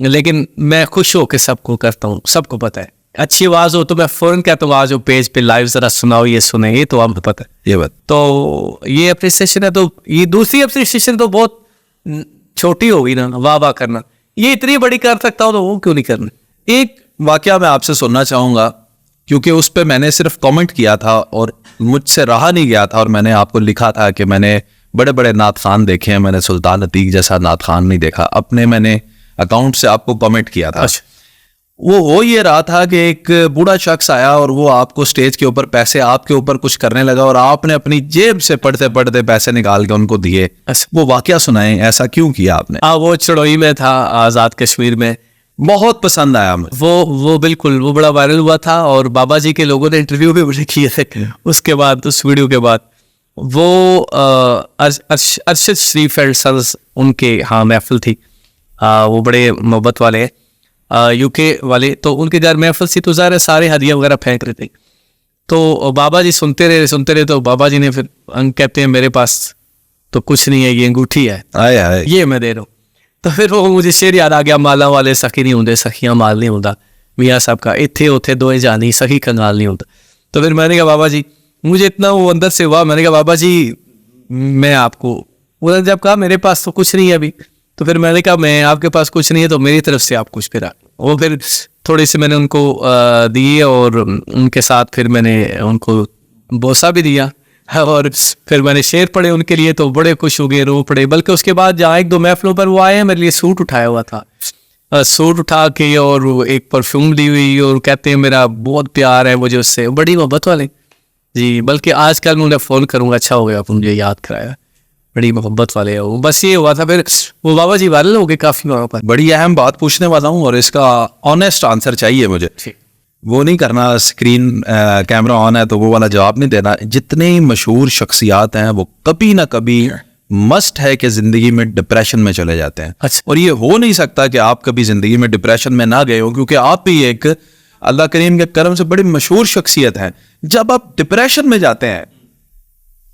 लेकिन मैं खुश होकर सबको करता हूँ, सबको पता है अच्छी आवाज़ हो तो मैं फ़ौरन कहता हूँ आज पेज पे लाइव ज़रा सुनाओ, ये सुने, ये तो आपको पता है। ये बात तो ये अप्रिसिएशन है, तो ये दूसरी अप्रिसिएशन तो बहुत छोटी होगी ना, वाह वाह करना। ये इतनी बड़ी कर सकता हो तो वो क्यों नहीं करना। एक वाकया मैं आपसे सुनना चाहूँगा, क्योंकि उस पे मैंने सिर्फ कमेंट किया था और मुझसे रहा नहीं गया था, और मैंने आपको लिखा था कि मैंने बड़े बड़े नात खान देखे हैं, मैंने सुल्तान अतीक जैसा नात खान नहीं देखा। अपने मैंने अकाउंट से आपको कमेंट किया था। वो हो ये रहा था कि एक बूढ़ा शख्स आया और वो आपको स्टेज के ऊपर पैसे आपके ऊपर कुछ करने लगा, और आपने अपनी जेब से पढ़ते पढ़ते पैसे निकाल के उनको दिए। वो वाकया सुनाएं, ऐसा क्यों किया आपने? वो चढ़ोई में था, आज़ाद कश्मीर में। बहुत पसंद आया मुझे वो बिल्कुल वो बड़ा वायरल हुआ था, और बाबा जी के लोगों ने इंटरव्यू भी बड़े किए थे उसके बाद, उस वीडियो के बाद। वो अरशद शरीफ एंड सन्स उनके हाँ महफिल थी। वो बड़े मोहब्बत वाले हैं, यूके वाले। तो उनके घर महफिल सी, तो ज़ाहिर है सारे हदिया वगैरह फेंक रहे थे। तो बाबा जी सुनते रहे। तो बाबा जी ने फिर कहते हैं मेरे पास तो कुछ नहीं है, ये अंगूठी है, आए ये मैं दे रहा हूँ। तो फिर वो मुझे शेर याद आ गया, माला वाले सखी नहीं होंगे, सखियां माल नहीं होता। मियाँ साहब का इत्थे उथे दोए जानी, सखी कंगाल नहीं होता। तो फिर मैंने कहा बाबा जी, मुझे इतना वो अंदर से हुआ, मैंने कहा बाबा जी मैं आपको, उन्होंने जब कहा मेरे पास तो कुछ नहीं है अभी, तो फिर मैंने कहा मैं आपके पास कुछ नहीं है तो मेरी तरफ से आप कुछ फिर वो फिर थोड़े से मैंने उनको दिए, और उनके साथ फिर मैंने उनको बोसा भी दिया, और फिर मैंने शेर पढ़े उनके लिए, तो बड़े खुश हो गए, रो पड़े। बल्कि उसके बाद जहाँ एक दो महफिलों पर वो आए हैं, मेरे लिए सूट उठाया हुआ था, सूट उठा के और एक परफ्यूम दी हुई, और कहते हैं मेरा बहुत प्यार है मुझे उससे, बड़ी मोहब्बत वाले जी। बल्कि आजकल मैं उन्हें फ़ोन करूँगा, अच्छा हो गया आप मुझे याद कराया, बड़ी मोहब्बत वाले हो। बस ये हुआ था, फिर वो बाबा जी वायरल हो गए काफ़ी वहाँ पर। बड़ी अहम बात पूछने वाला हूँ, और इसका ऑनेस्ट आंसर चाहिए मुझे। वो नहीं करना स्क्रीन कैमरा ऑन है तो वो वाला जवाब नहीं देना। जितने मशहूर शख्सियात हैं वो कभी ना कभी मस्ट है कि जिंदगी में डिप्रेशन में चले जाते हैं। अच्छा। और ये हो नहीं सकता कि आप कभी जिंदगी में डिप्रेशन में ना गए हो, क्योंकि आप भी एक अल्लाह करीम के करम से बड़ी मशहूर शख्सियत है। जब आप डिप्रेशन में जाते हैं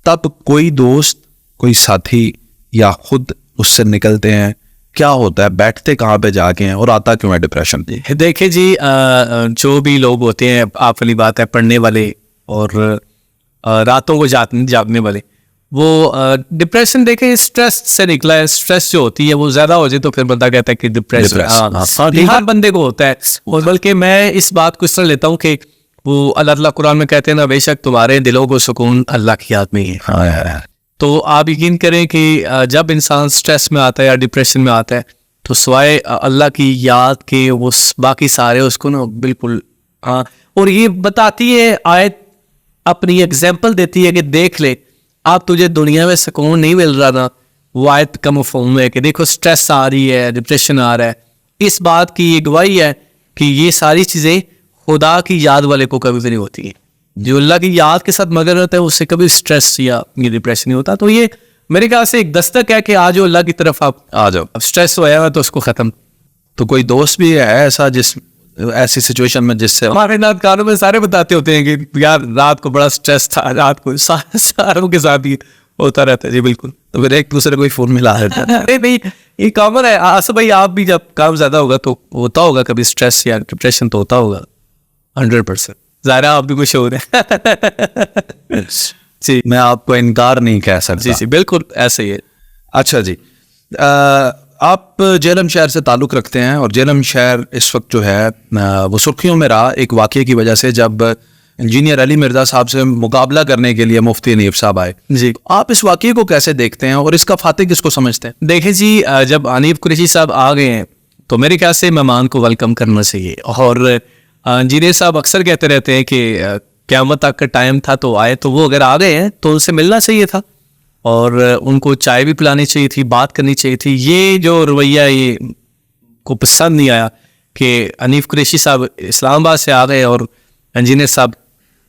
तब कोई दोस्त, कोई साथी या खुद उससे निकलते हैं, क्या होता है, बैठते कहाँ पे जाके हैं, और आता क्यों है डिप्रेशन? देखिए जी, जो भी लोग होते हैं, आप वाली बात है, पढ़ने वाले और रातों को जागने वाले, वो डिप्रेशन देखें स्ट्रेस से निकला है। स्ट्रेस जो होती है वो ज्यादा हो जाए तो फिर बंदा कहता है कि डिप्रेशन हर बंदे को होता है। और बल्कि मैं इस बात को इस तरह लेता हूँ कि वो अल्लाह कुरान में कहते हैं ना, बेशक तुम्हारे दिलों को सुकून अल्लाह की याद में ही है। तो आप यकीन करें कि जब इंसान स्ट्रेस में आता है या डिप्रेशन में आता है तो सिवाय अल्लाह की याद के वो बाकी सारे उसको ना बिल्कुल हाँ। और ये बताती है आयत, अपनी एग्जाम्पल देती है कि देख ले, आप तुझे दुनिया में सुकून नहीं मिल रहा ना, वो आयत का मफ़हूम है कि देखो स्ट्रेस आ रही है, डिप्रेशन आ रहा है। इस बात की ये गवाही है कि ये सारी चीज़ें खुदा की याद वाले को कभी भी नहीं होती हैं। जो अल्लाह की याद के साथ मगन रहता है उससे कभी स्ट्रेस या ये डिप्रेशन नहीं होता। तो ये मेरे ख्याल से एक दस्तक है कि आज अल्लाह की तरफ आप आ जाओ। अब स्ट्रेस होया है तो उसको ख़त्म। तो कोई दोस्त भी है ऐसा जिस ऐसी सिचुएशन में जिससे हमारे नाथ कानों में सारे बताते होते हैं कि यार रात को बड़ा स्ट्रेस था, रात को सारों के साथ ही होता रहता है। जी बिल्कुल। तो फिर एक दूसरे को ही फोन मिला देता है। अरे भाई ये कॉमन है। आसफ भाई आप भी जब काम ज्यादा होगा तो होता होगा कभी स्ट्रेस या डिप्रेशन, तो होता होगा 100%। ज़ाहिरा आप भी मशहूर है। जी मैं आपको इनकार नहीं कह सकता। जी बिल्कुल ऐसे ही है। अच्छा जी, आप जेलम शहर से ताल्लुक़ रखते हैं और जेलम शहर इस वक्त जो है वो सुर्खियों में रहा एक वाक़ये की वजह से, जब इंजीनियर अली मिर्ज़ा साहब से मुकाबला करने के लिए मुफ्ती हनीफ साहब आए। जी आप इस वाक़ये को कैसे देखते हैं और इसका फातिह किसको समझते हैं? देखें जी, जब हनीफ कुरैशी साहब आ गए हैं तो मेरे ख्याल से मेहमान को वेलकम करना चाहिए। और इंजीनियर साहब अक्सर कहते रहते हैं कि क़यामत तक का टाइम था तो आए, तो वो अगर आ गए हैं तो उनसे मिलना चाहिए था और उनको चाय भी पिलानी चाहिए थी, बात करनी चाहिए थी। ये जो रवैया ये को पसंद नहीं आया कि हनीफ कुरैशी साहब इस्लामाबाद से आ गए और इंजीनियर साहब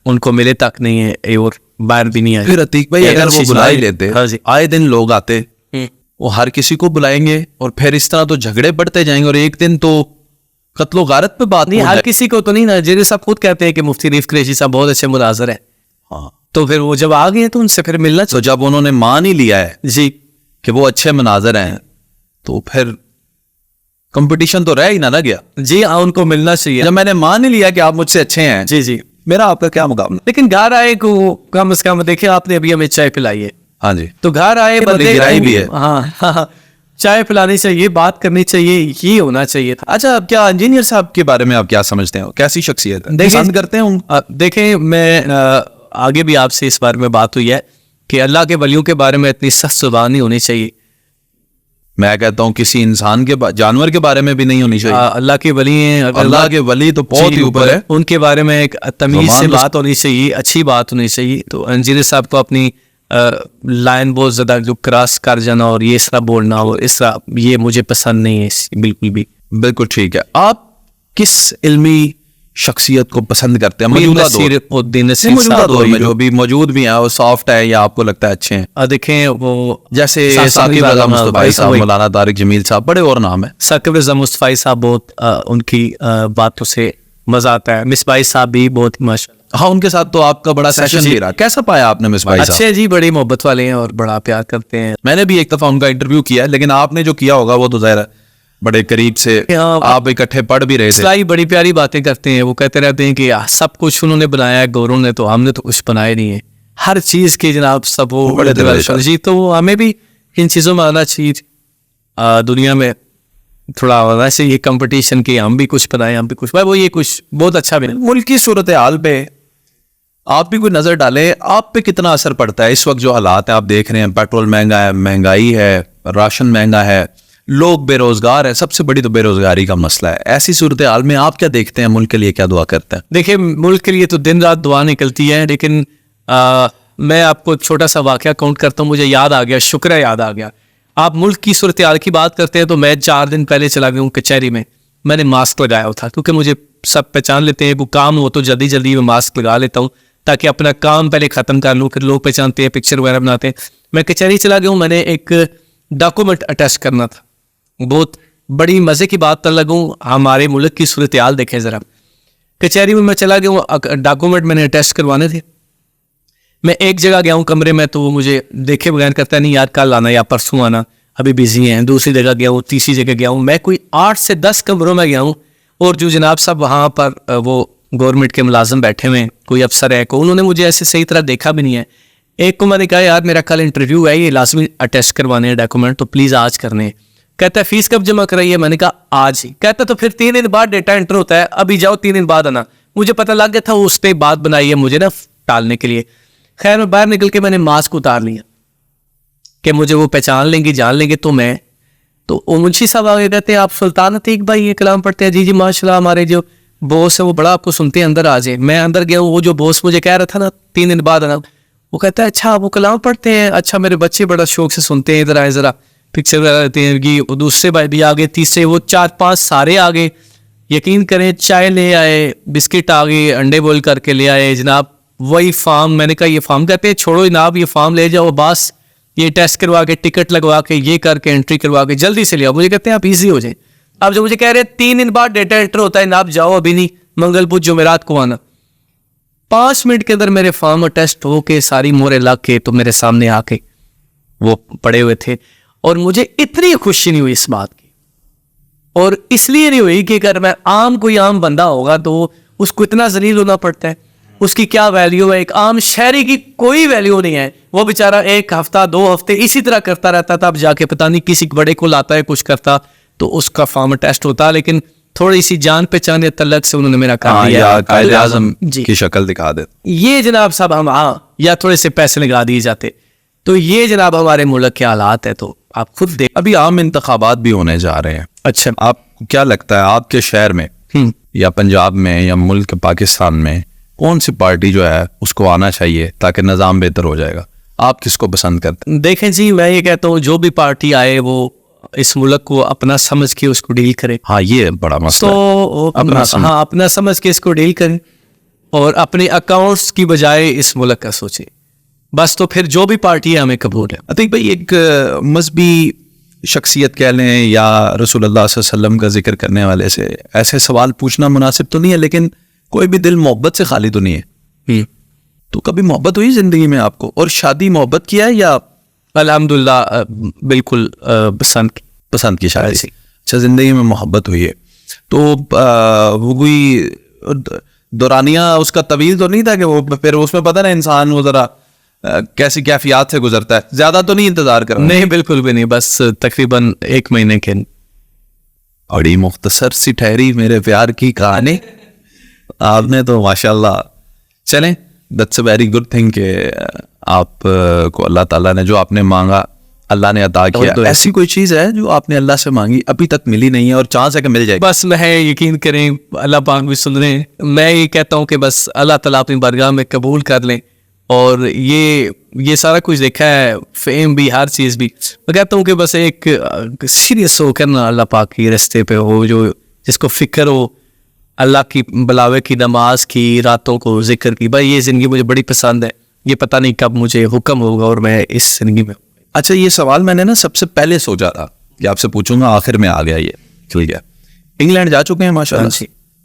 उनको मिले तक नहीं है और बाहर भी नहीं आए। फिर अतीक भाई अगर वो बुला ही लेते, हाँ जी, आए दिन लोग आते, वो हर किसी को बुलाएंगे और फिर इस तरह तो झगड़े बढ़ते जाएंगे और एक दिन तो कत्लो गारत पे बात नहीं, हर किसी को तो नहीं ना। इंजीनियर साहब खुद कहते हैं कि मुफ्ती हनीफ कुरैशी साहब बहुत अच्छे मुनाज़िर है। हाँ, तो फिर वो जब आ गए तो उनसे फिर मिलना तो जब उन्होंने मान ही लिया है जी कि वो अच्छे मुनाज़िर हैं तो फिर कंपटीशन तो रह ही ना गया। जी हाँ, उनको मिलना चाहिए। जब मैंने मान ही लिया कि आप मुझसे अच्छे हैं, जी जी, मेरा आपका क्या मुकाबला। लेकिन घर आए को कम से कम देखिए, आपने अभी हमें चाय पिलाई है, हाँ जी, तो घर आए बंदे गिराई भी है। हाँ, चाय पिलानी चाहिए, बात करनी चाहिए, ये होना चाहिए था। अच्छा, अब क्या इंजीनियर साहब के बारे में आप क्या समझते हैं, कैसी शख्सियत है, पसंद करते हैं? देखें, मैं आगे भी आपसे इस बारे में बात हुई है कि अल्लाह के वलियों के बारे में इतनी सख्त जुबान नहीं होनी चाहिए। मैं कहता हूँ किसी इंसान के जानवर के बारे में भी नहीं होनी चाहिए। अल्लाह के वली हैं, अल्लाह के वली तो बहुत ही ऊपर है, उनके बारे में एक तमीज से ज़बान बात होनी चाहिए, अच्छी बात होनी चाहिए। तो इंजीनियर साहब को अपनी लाइन बहुत ज़्यादा जो क्रॉस कर जाना और ये इसरा बोलना और इसरा, ये मुझे पसंद नहीं है बिल्कुल भी। बिल्कुल ठीक है। आप किस इल्मी शख्सियत को पसंद करते हैं मौजूदा दौर में, जो भी मौजूद भी हैं, वो सॉफ्ट है या आपको लगता है अच्छे हैं? देखें, वो जैसे साकिब रज़ा मुस्तफ़ाई साहब, मौलाना तारिक जमील साहब, बड़े और नाम है। साकिब रज़ा मुस्तफ़ाई साहब बहुत उनकी बातों से मजा आता है। मिसबाई साहब भी बहुत माशाल्लाह। हाँ, उनके साथ तो आपका बड़ा सेशन भी रहा। कैसा पाया आपने मिसबाई साहब? अच्छे जी, बड़ी मोहब्बत वाले हैं और बड़ा प्यार करते हैं। मैंने भी एक दफा उनका इंटरव्यू किया है, लेकिन आपने जो किया होगा वो तो ज़ाहिर है बड़े करीब से आप इकट्ठे पढ़ भी रहे थे। बड़ी प्यारी बातें करते हैं। वो कहते रहते हैं कि सब कुछ उन्होंने बनाया है गौरों ने, तो हमने तो कुछ बनाया नहीं है। हर चीज के जनाब सब वो बड़े दिल जी, तो हमें भी इन चीजों में आना चाहिए। दुनिया में थोड़ा वैसे ये कंपटीशन की, हम भी कुछ बनाए, हम भी कुछ भाई, वो ये कुछ बहुत अच्छा भी। मुल्क की सूरत हाल पे आप भी कोई नजर डालें, आप पे कितना असर पड़ता है इस वक्त जो हालात है? आप देख रहे हैं पेट्रोल महंगा है, महंगाई है, राशन महंगा है, लोग बेरोजगार है, सबसे बड़ी तो बेरोजगारी का मसला है। ऐसी सूरत हाल में आप क्या देखते हैं, मुल्क के लिए क्या दुआ करते हैं? देखिए, मुल्क के लिए तो दिन रात दुआ निकलती है, लेकिन मैं आपको एक छोटा सा वाकया काउंट करता हूँ, मुझे याद आ गया, शुक्र है याद आ गया। आप मुल्क की सूरत हाल की बात करते हैं, तो मैं 4 दिन पहले चला गया हूँ कचहरी में। मैंने मास्क लगाया हुआ था, क्योंकि मुझे सब पहचान लेते हैं, वो काम हो तो जल्दी जल्दी मैं मास्क लगा लेता हूँ ताकि अपना काम पहले ख़त्म कर लूँ, फिर लोग पहचानते हैं, पिक्चर वगैरह बनाते हैं। मैं कचहरी चला गया हूँ, मैंने एक डॉक्यूमेंट अटैच करना था। बहुत बड़ी मज़े की बात कर लगूँ, हमारे मुल्क की सूरत हाल देखें ज़रा। कचहरी में मैं चला गया हूँ, डॉक्यूमेंट मैंने अटैच करवाने थे। मैं एक जगह गया हूँ कमरे में, तो वो मुझे देखे बगैर करता नहीं यार कल आना या परसों आना, अभी बिजी हैं। दूसरी जगह गया हूँ, तीसरी जगह गया हूँ, मैं कोई 8 से 10 कमरों में गया हूँ। और जो जनाब साहब वहाँ पर वो गवर्नमेंट के मुलाजिम बैठे हुए हैं, कोई अफसर है, को उन्होंने मुझे ऐसे सही तरह देखा भी नहीं है। एक को मैंने कहा यार मेरा कल इंटरव्यू है, ये लाजमी अटैच करवाने हैं डॉक्यूमेंट, तो प्लीज़ आज करने हैं। कहता है फीस कब जमा कराइए? मैंने कहा आज ही। कहता तो फिर 3 दिन बाद डेटा एंटर होता है, अभी जाओ 3 दिन बाद आना। मुझे पता लग गया था उस पर बात बनाई है मुझे ना टालने के लिए। खैर मैं बाहर निकल के मैंने मास्क उतार लिया कि मुझे वो पहचान लेंगे, जान लेंगे। तो वो मुंशी साहब आगे कहते हैं आप सुल्तान अतीक भाई ये कलाम पढ़ते हैं? जी जी माशाल्लाह, हमारे जो बॉस है वो बड़ा आपको सुनते हैं, अंदर आ जाए। मैं अंदर गया हूँ, वो जो बॉस मुझे कह रहा था ना 3 दिन बाद आना, वो कहता है अच्छा वो कलाम पढ़ते हैं, अच्छा मेरे बच्चे बड़ा शौक से सुनते हैं, इधर आए ज़रा पिक्चर वगैरह रहते हैं। दूसरे भाई भी आ गए, तीसरे, वो 4-5 सारे आ गए। यकीन करें चाय ले आए, बिस्किट आ गए, अंडे बॉईल करके ले आए जनाब। वही फॉर्म, मैंने कहा ये फॉर्म, कहते हैं छोड़ो जनाब ये फॉर्म ले जाओ, बस ये टेस्ट करवा के, टिकट लगवा के, ये करके, एंट्री करवा के जल्दी से ले आओ। मुझे कहते हैं आप इजी हो जाए। अब जो मुझे कह रहे हैं 3 दिन बाद डेटा एंटर होता है ना, आप जाओ अभी नहीं, मंगल बुध जुमेरात को आना। 5 मिनट के अंदर मेरे फॉर्म टेस्ट हो के सारी मोहरें लग के तो मेरे सामने आके वो पड़े हुए थे। और मुझे इतनी खुशी नहीं हुई इस बात की, और इसलिए नहीं हुई कि अगर मैं कोई आम बंदा होगा तो उसको इतना जलील होना पड़ता है, उसकी क्या वैल्यू है। एक आम शहरी की कोई वैल्यू नहीं है। वो बेचारा 1 हफ्ता 2 हफ्ते इसी तरह करता रहता था, अब जाके पता नहीं किसी बड़े को लाता है कुछ करता तो उसका फॉर्म टेस्ट होता। लेकिन थोड़ी सी जान पहचान या तलक से उन्होंने मेरा काम दिया, कायदे आज़म की शक्ल दिखा दे। ये जनाब साहब हम या थोड़े से पैसे लगा दिए जाते। तो ये जनाब हमारे मुल्क के हालात है। तो आप खुद देख, अभी आम इंतखाबात भी होने जा रहे हैं। अच्छा, आपको क्या लगता है आपके शहर में या पंजाब में या मुल्क पाकिस्तान में कौन सी पार्टी जो है उसको आना चाहिए ताकि निज़ाम बेहतर हो जाएगा? आप किसको पसंद करते हैं? देखें जी, मैं ये कहता हूँ जो भी पार्टी आए वो इस मुल्क को अपना समझ के उसको डील करे। हाँ, ये बड़ा मसला तो अपना समझ के इसको डील करें और अपने अकाउंट्स की बजाय इस मुल्क का सोचे, बस। तो फिर जो भी पार्टी है हमें कबूल है। अतीक भाई, एक मजहबी शख्सियत कह लें या रसूलुल्लाह सल्लल्लाहु अलैहि वसल्लम का जिक्र करने वाले से ऐसे सवाल पूछना मुनासिब तो नहीं है, लेकिन कोई भी दिल मोहब्बत से खाली तो नहीं है। तो कभी मोहब्बत हुई जिंदगी में आपको? और शादी मोहब्बत किया है या? अल्हम्दुलिल्लाह बिल्कुल पसंद की शादी। अच्छा, जिंदगी में मोहब्बत हुई है तो वो कोई दौरानिया उसका तवील तो नहीं था कि वो फिर उसमें पता ना इंसान वो जरा कैसी कैफियत से गुजरता है, ज्यादा तो नहीं इंतजार कर रहा? नहीं, बिल्कुल भी नहीं, बस तकरीबन 1 महीने के। बड़ी मुख्तसर सी ठहरी मेरे प्यार की कहानी, आपने तो माशाल्लाह। चलें, that's a very good thing कि आप को अल्लाह ताला ने जो आपने मांगा अल्लाह ने अता किया। तो ऐसी कोई चीज है जो आपने अल्लाह से मांगी अभी तक मिली नहीं है और चांस है कि मिल जाएगी? बस मैं यकीन करें, अल्लाह पाक भी सुन रहे हैं, मैं ये कहता हूँ कि बस अल्लाह ताला अपनी बारगाह में कबूल कर लें। और ये सारा कुछ देखा है, फेम भी, हर चीज़ भी, मैं कहता हूँ कि बस एक सीरियस होकर ना अल्लाह पाक के रास्ते पे हो, जो जिसको फिक्र हो अल्लाह की बुलावे की, नमाज की, रातों को जिक्र की। भाई ये ज़िंदगी मुझे बड़ी पसंद है, ये पता नहीं कब मुझे हुक्म होगा और मैं इस ज़िंदगी में। अच्छा, ये सवाल मैंने ना सबसे पहले सोचा था कि आपसे पूछूंगा, आखिर में आ गया, ये खिल गया। इंग्लैंड जा चुके हैं माशाल्लाह,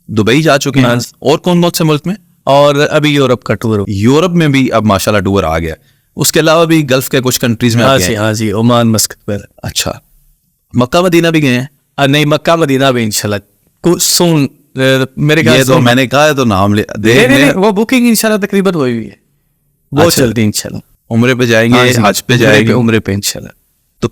दुबई जा चुके हैं, और कौन कौन से मुल्क में? और अभी यूरोप का टूर। यूरोप में भी अब माशाल्लाह टूर आ गया। उसके अलावा भी गल्फ के कुछ कंट्रीज में हाँ आप गए जी, हैं? हाँ जी, ओमान, मस्कत में। अच्छा, मक्का मदीना भी गए हैं? नहीं, मक्का मदीना भी इंशाल्लाह कुछ सुन, मेरे ख्याल ये से तो मैंने कहा है तो नाम ले नहीं, वो बुकिंग इंशाल्लाह तकरीबन हुई हुई है, बहुत अच्छा। जल्दी इंशाल्लाह। उम्रे पे जाएंगे, हज पे जाएंगे, उम्रे पे इंशाल्लाह। तो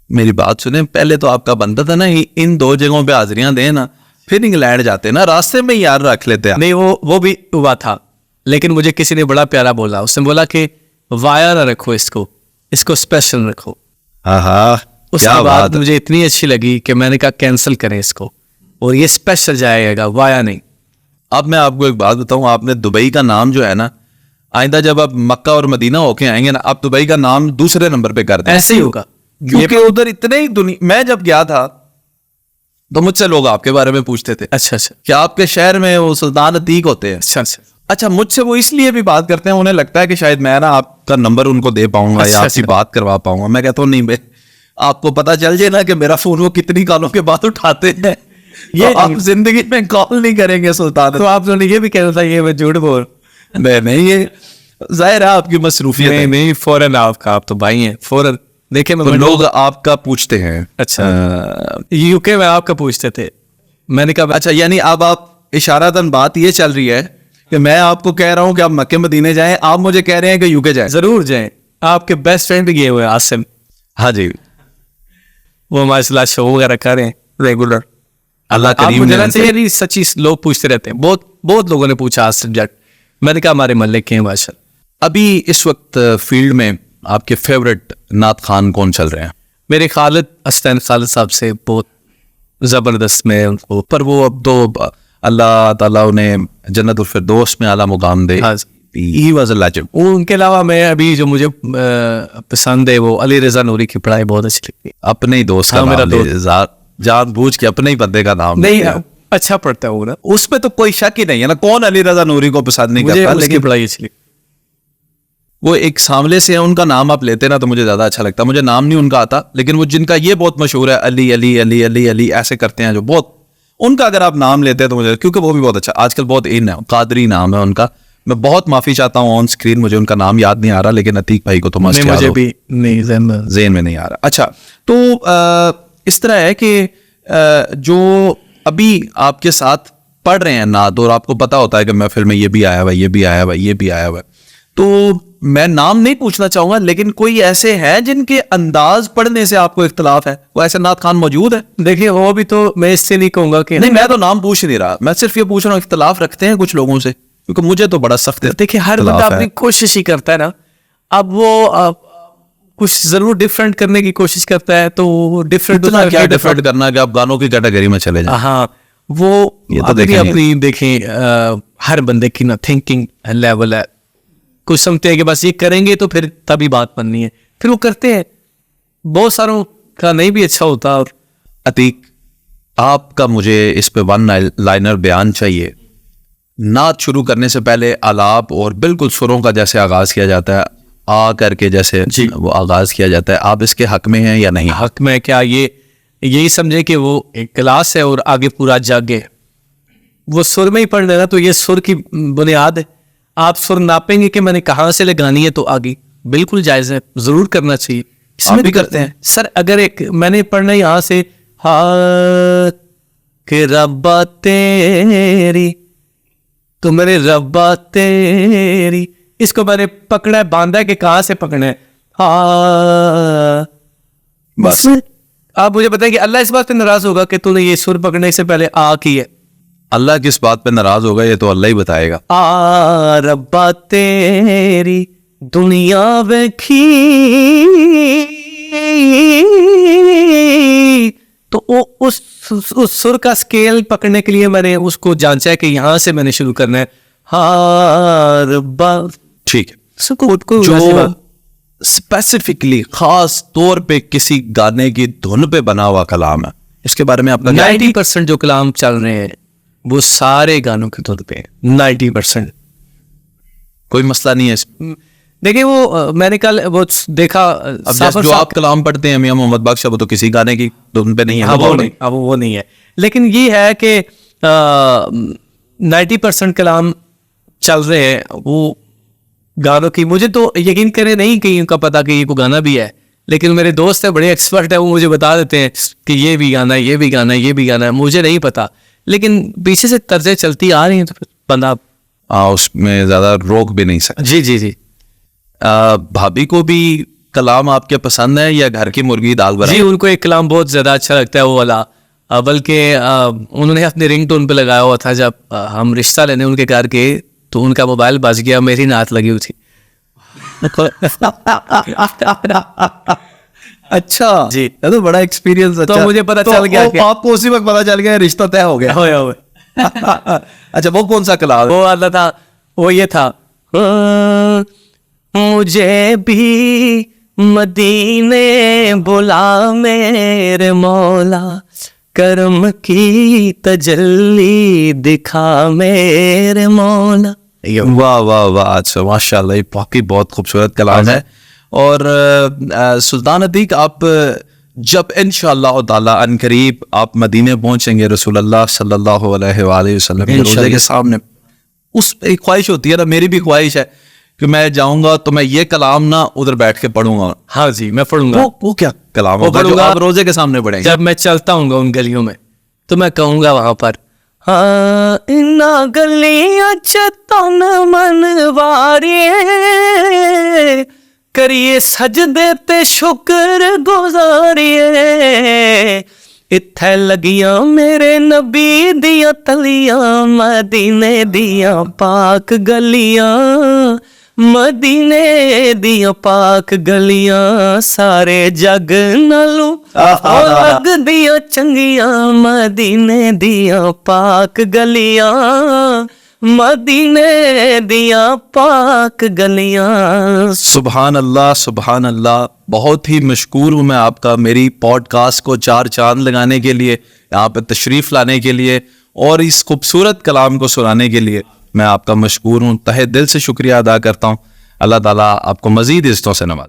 मेरी बात सुने, पहले तो आपका बनता था ना इन 2 जगहों पे हाजिरियां दें ना, फिर इंग्लैंड जाते ना, रास्ते में यार रख लेते हैं। नहीं, वो भी हुआ था, लेकिन मुझे किसी ने बड़ा प्यारा बोला, उसने बोला कि वाया ना रखो, इसको स्पेशल रखो। हाँ, उसके बाद मुझे इतनी अच्छी लगी कि मैंने कहा कैंसिल करें इसको, और ये स्पेशल जाएगा, वाया नहीं। अब मैं आपको एक बात बताऊं, आपने दुबई का नाम जो है ना, आइंदा जब आप मक्का और मदीना होके आएंगे ना, आप दुबई का नाम दूसरे नंबर पे कर दें। ऐसे ही होगा, क्योंकि उधर इतने ही दुनिया, मैं जब गया था तो मुझसे लोग आपके बारे में पूछते थे, अच्छा कि आपके शहर में वो सुल्तान अतीक होते हैं। अच्छा, मुझसे वो इसलिए भी बात करते हैं, उन्हें लगता है कि शायद मैं ना आपका नंबर उनको दे पाऊंगा या आपकी बात करवा पाऊंगा। मैं कहता हूँ नहीं, मैं आपको पता चल जाए ना कि मेरा फोन वो कितनी कालों के बाद उठाते हैं, ये आप जिंदगी में कॉल नहीं करेंगे सुल्तान। तो आप लोगों ने ये भी कहना था ये मैं झूठ बोल नहीं, ये जाहिर है आपकी मसरूफियत है। नहीं, फौरन आपका, आप तो भाई हैं, फौरन देखे तो लोग आपका पूछते हैं। अच्छा, यूके में आपका पूछते थे, मैंने कहा अच्छा, यानी अब आप इशारातन बात ये चल रही है कि मैं आपको कह रहा हूं कि आप मक्के मदीने जाएं, आप मुझे कह रहे हैं कि यूके जाएं। जरूर जाएं, आपके बेस्ट फ्रेंड भी गए हुए हैं, आसिम। हाँ जी, वो हमारे साथ शो वगैरह कर रहे हैं रेगुलर। अल्लाह करीम मुझे ना चाहिए, नहीं सच्ची लोग पूछते रहते हैं, बहुत लोगों ने पूछा आज सब्जेक्ट, मैंने कहा हमारे मल्ले के हैं माशाल्लाह। अभी इस वक्त फील्ड में आपके फेवरेट नात खान कौन चल रहे हैं? मेरे खालिद अस्तान खालिद साहब से बहुत जबरदस्त में उनको, पर वो अब तो अल्लाह ताला उन्हें जन्नतुल फिरदौस में आला मुकाम दे। He was a legend। उनके अलावा मैं अभी जो मुझे पसंद है वो अली रजा नूरी की पढ़ाई बहुत अच्छी लगती है। अपने ही दोस्त का मेरा नाम ले, जानबूझ के अपने ही बंदे का नाम नहीं, अच्छा पढ़ता हूँ ना, उसमें तो कोई शक ही नहीं है ना, कौन अली रजा नूरी को पसंद नहीं करता, लेकिन पढ़ाई अच्छी लगती। वो एक सामने से है, उनका नाम आप लेते ना तो मुझे ज्यादा अच्छा लगता। मुझे नाम नहीं उनका आता, लेकिन वो जिनका ये बहुत मशहूर है, अली अली अली अली अली ऐसे करते हैं, जो बहुत, उनका अगर आप नाम लेते हैं तो मुझे, क्योंकि वो भी बहुत अच्छा, आजकल बहुत इन है, कादरी नाम है उनका। मैं बहुत माफी चाहता हूँ, ऑन स्क्रीन मुझे उनका नाम याद नहीं आ रहा, लेकिन अतीक भाई को तो मस्त याद मुझे हो। भी नहीं, ज़हन में नहीं आ रहा। अच्छा, तो इस तरह है कि जो अभी आपके साथ पढ़ रहे हैं नात, और आपको पता होता है कि महफिल में ये भी आया हुआ, ये भी आया हुआ, ये भी आया हुआ, तो मैं नाम नहीं पूछना चाहूंगा, लेकिन कोई ऐसे हैं जिनके अंदाज पढ़ने से आपको इख्तलाफ है? वो ऐसे नात खान मौजूद है? देखिए, वो भी तो मैं इससे नहीं कहूंगा कि नहीं, मैं तो नाम पूछ नहीं रहा, मैं सिर्फ ये पूछ रहा हूँ इख्तलाफ रखते हैं कुछ लोगों से, क्योंकि मुझे तो बड़ा सख्त है। देखिए, हर बंदा अपनी कोशिश ही करता है ना, अब वो कुछ जरूर डिफरेंट करने की कोशिश करता है, तो वो डिफरेंट क्या डिफरेंट करना कि आप गानों की कैटेगरी में चले जाएं? हाँ, वो ये तो अपनी देखें, हर बंदे की ना थिंकिंग लेवल है, कुछ समझते हैं कि बस ये करेंगे तो फिर तभी बात बननी है, फिर वो करते हैं, बहुत सारों का नहीं भी अच्छा होता। और अतीक, आपका मुझे इस पे 1 लाइनर बयान चाहिए। नात शुरू करने से पहले आलाप और बिल्कुल सुरों का जैसे आगाज किया जाता है, आ करके जैसे वो आगाज किया जाता है, आप इसके हक में हैं या नहीं? हक में क्या, ये यही समझे कि वो एक क्लास है और आगे पूरा जग है, वो सुर में ही पढ़ लेना, तो ये सुर की बुनियाद है। आप सुर नापेंगे कि मैंने कहाँ से लगानी है, तो आगे बिल्कुल जायज़ है, जरूर करना चाहिए। इसमें भी करते हैं सर, अगर एक मैंने पढ़ना यहाँ से हाँ कि रब्बा तेरी, तो मैंने रब्बा तेरी, इसको मैंने पकड़ा है, बांधा है कि कहाँ से पकड़ना है। हाँ बस। आप मुझे बताएं कि अल्लाह इस बात पे नाराज होगा कि तूने ये सुर पकड़ने से पहले आ की है? अल्लाह किस बात पे नाराज होगा ये तो अल्लाह ही बताएगा। आ रब्बा तेरी दुनिया वेखी, तो उस सुर का स्केल पकड़ने के लिए मैंने उसको जांचा है कि यहां से मैंने शुरू करना है। हाँ रब्बा, ठीक है। सुकूत को जो स्पेसिफिकली खास तौर पे किसी गाने की धुन पे बना हुआ कलाम है, इसके बारे में आपका क्या 90% जो कलाम चल रहे हैं वो सारे गानों की धुन पे हैं, 90%। कोई मसला नहीं है देखिए वो मैंने कल वो देखा, अब जैसे जो आप कलाम पढ़ते हैं मियां मोहम्मद बख्श, वो तो किसी गाने की धुन पे नहीं है। हाँ, वो नहीं है, लेकिन ये है कि 90% कलाम चल रहे हैं वो गानों की। मुझे तो यकीन करे नहीं कि इनका पता कि ये को गाना भी है, लेकिन मेरे दोस्त है बड़े एक्सपर्ट है, वो मुझे बता देते हैं कि ये भी गाना है, ये भी गाना है, ये भी गाना है। मुझे नहीं पता, लेकिन पीछे से तर्जें चलती आ रही हैं तो फिर बंदा उसमें ज्यादा रोक भी नहीं सकता। जी जी जी। भाभी को भी कलाम आपके पसंद है या घर की मुर्गी दाल बराबर? जी उनको एक कलाम बहुत ज्यादा अच्छा लगता है वो वाला, बल्कि उन्होंने अपने रिंगटोन पे लगाया हुआ था। जब हम रिश्ता लेने उनके घर गए तो उनका मोबाइल बज गया, मेरी नात लगी हुई थी। अच्छा जी, ये तो बड़ा एक्सपीरियंस। अच्छा, तो मुझे पता चल गया कि आपको उसी वक्त पता चल गया रिश्ता तय हो गया। होया हुआ। अच्छा वो कौन सा कलाम? वो वाला था, वो ये था, मुझे भी मदीने बुला मेरे मौला, करम की तजल्ली दिखा मेरे मौला। वाह वाह वाह, अच्छा माशाल्लाह, ये वाकई बहुत खूबसूरत कलाम है। और सुल्तान अतीक, आप जब इंशाअल्लाह ताला अनकरीब आप मदीने पहुंचेंगे रसूलुल्लाह सल्लल्लाहु अलैहि वसल्लम के रोज़े के सामने, उस एक ख्वाहिश होती है ना, मेरी भी ख्वाहिश है कि मैं जाऊंगा तो मैं ये कलाम ना उधर बैठ के पढ़ूंगा। हाँ जी, मैं पढ़ूंगा। वो क्या कलाम वो होगा जो पढ़ूंगा आप रोजे के सामने पढ़ेंगे? जब मैं चलता हूँ उन गलियों में तो मैं कहूंगा वहां पर, हाँ इना गलियां च तन मन वारिए, करिए सजदे ते शुक्र गुजारिए, इत्थे लगियां मेरे नबी दियां तलियां, मदीने दियां पाक गलियां, मदीने दियां पाक गलियां, सारे जग नालों अलग दियां चंगियां, मदीने दियां पाक गलियां, मदीने दियां पाक गलियां। सुभान अल्लाह, सुभान अल्लाह। बहुत ही मशकूर हूँ मैं आपका, मेरी पॉडकास्ट को 4 चांद लगाने के लिए, यहाँ पे तशरीफ़ लाने के लिए और इस खूबसूरत कलाम को सुनाने के लिए मैं आपका मशकूर हूँ। तहे दिल से शुक्रिया अदा करता हूँ। अल्लाह ताला आपको मज़ीद इज़्ज़तों से नवाज़े।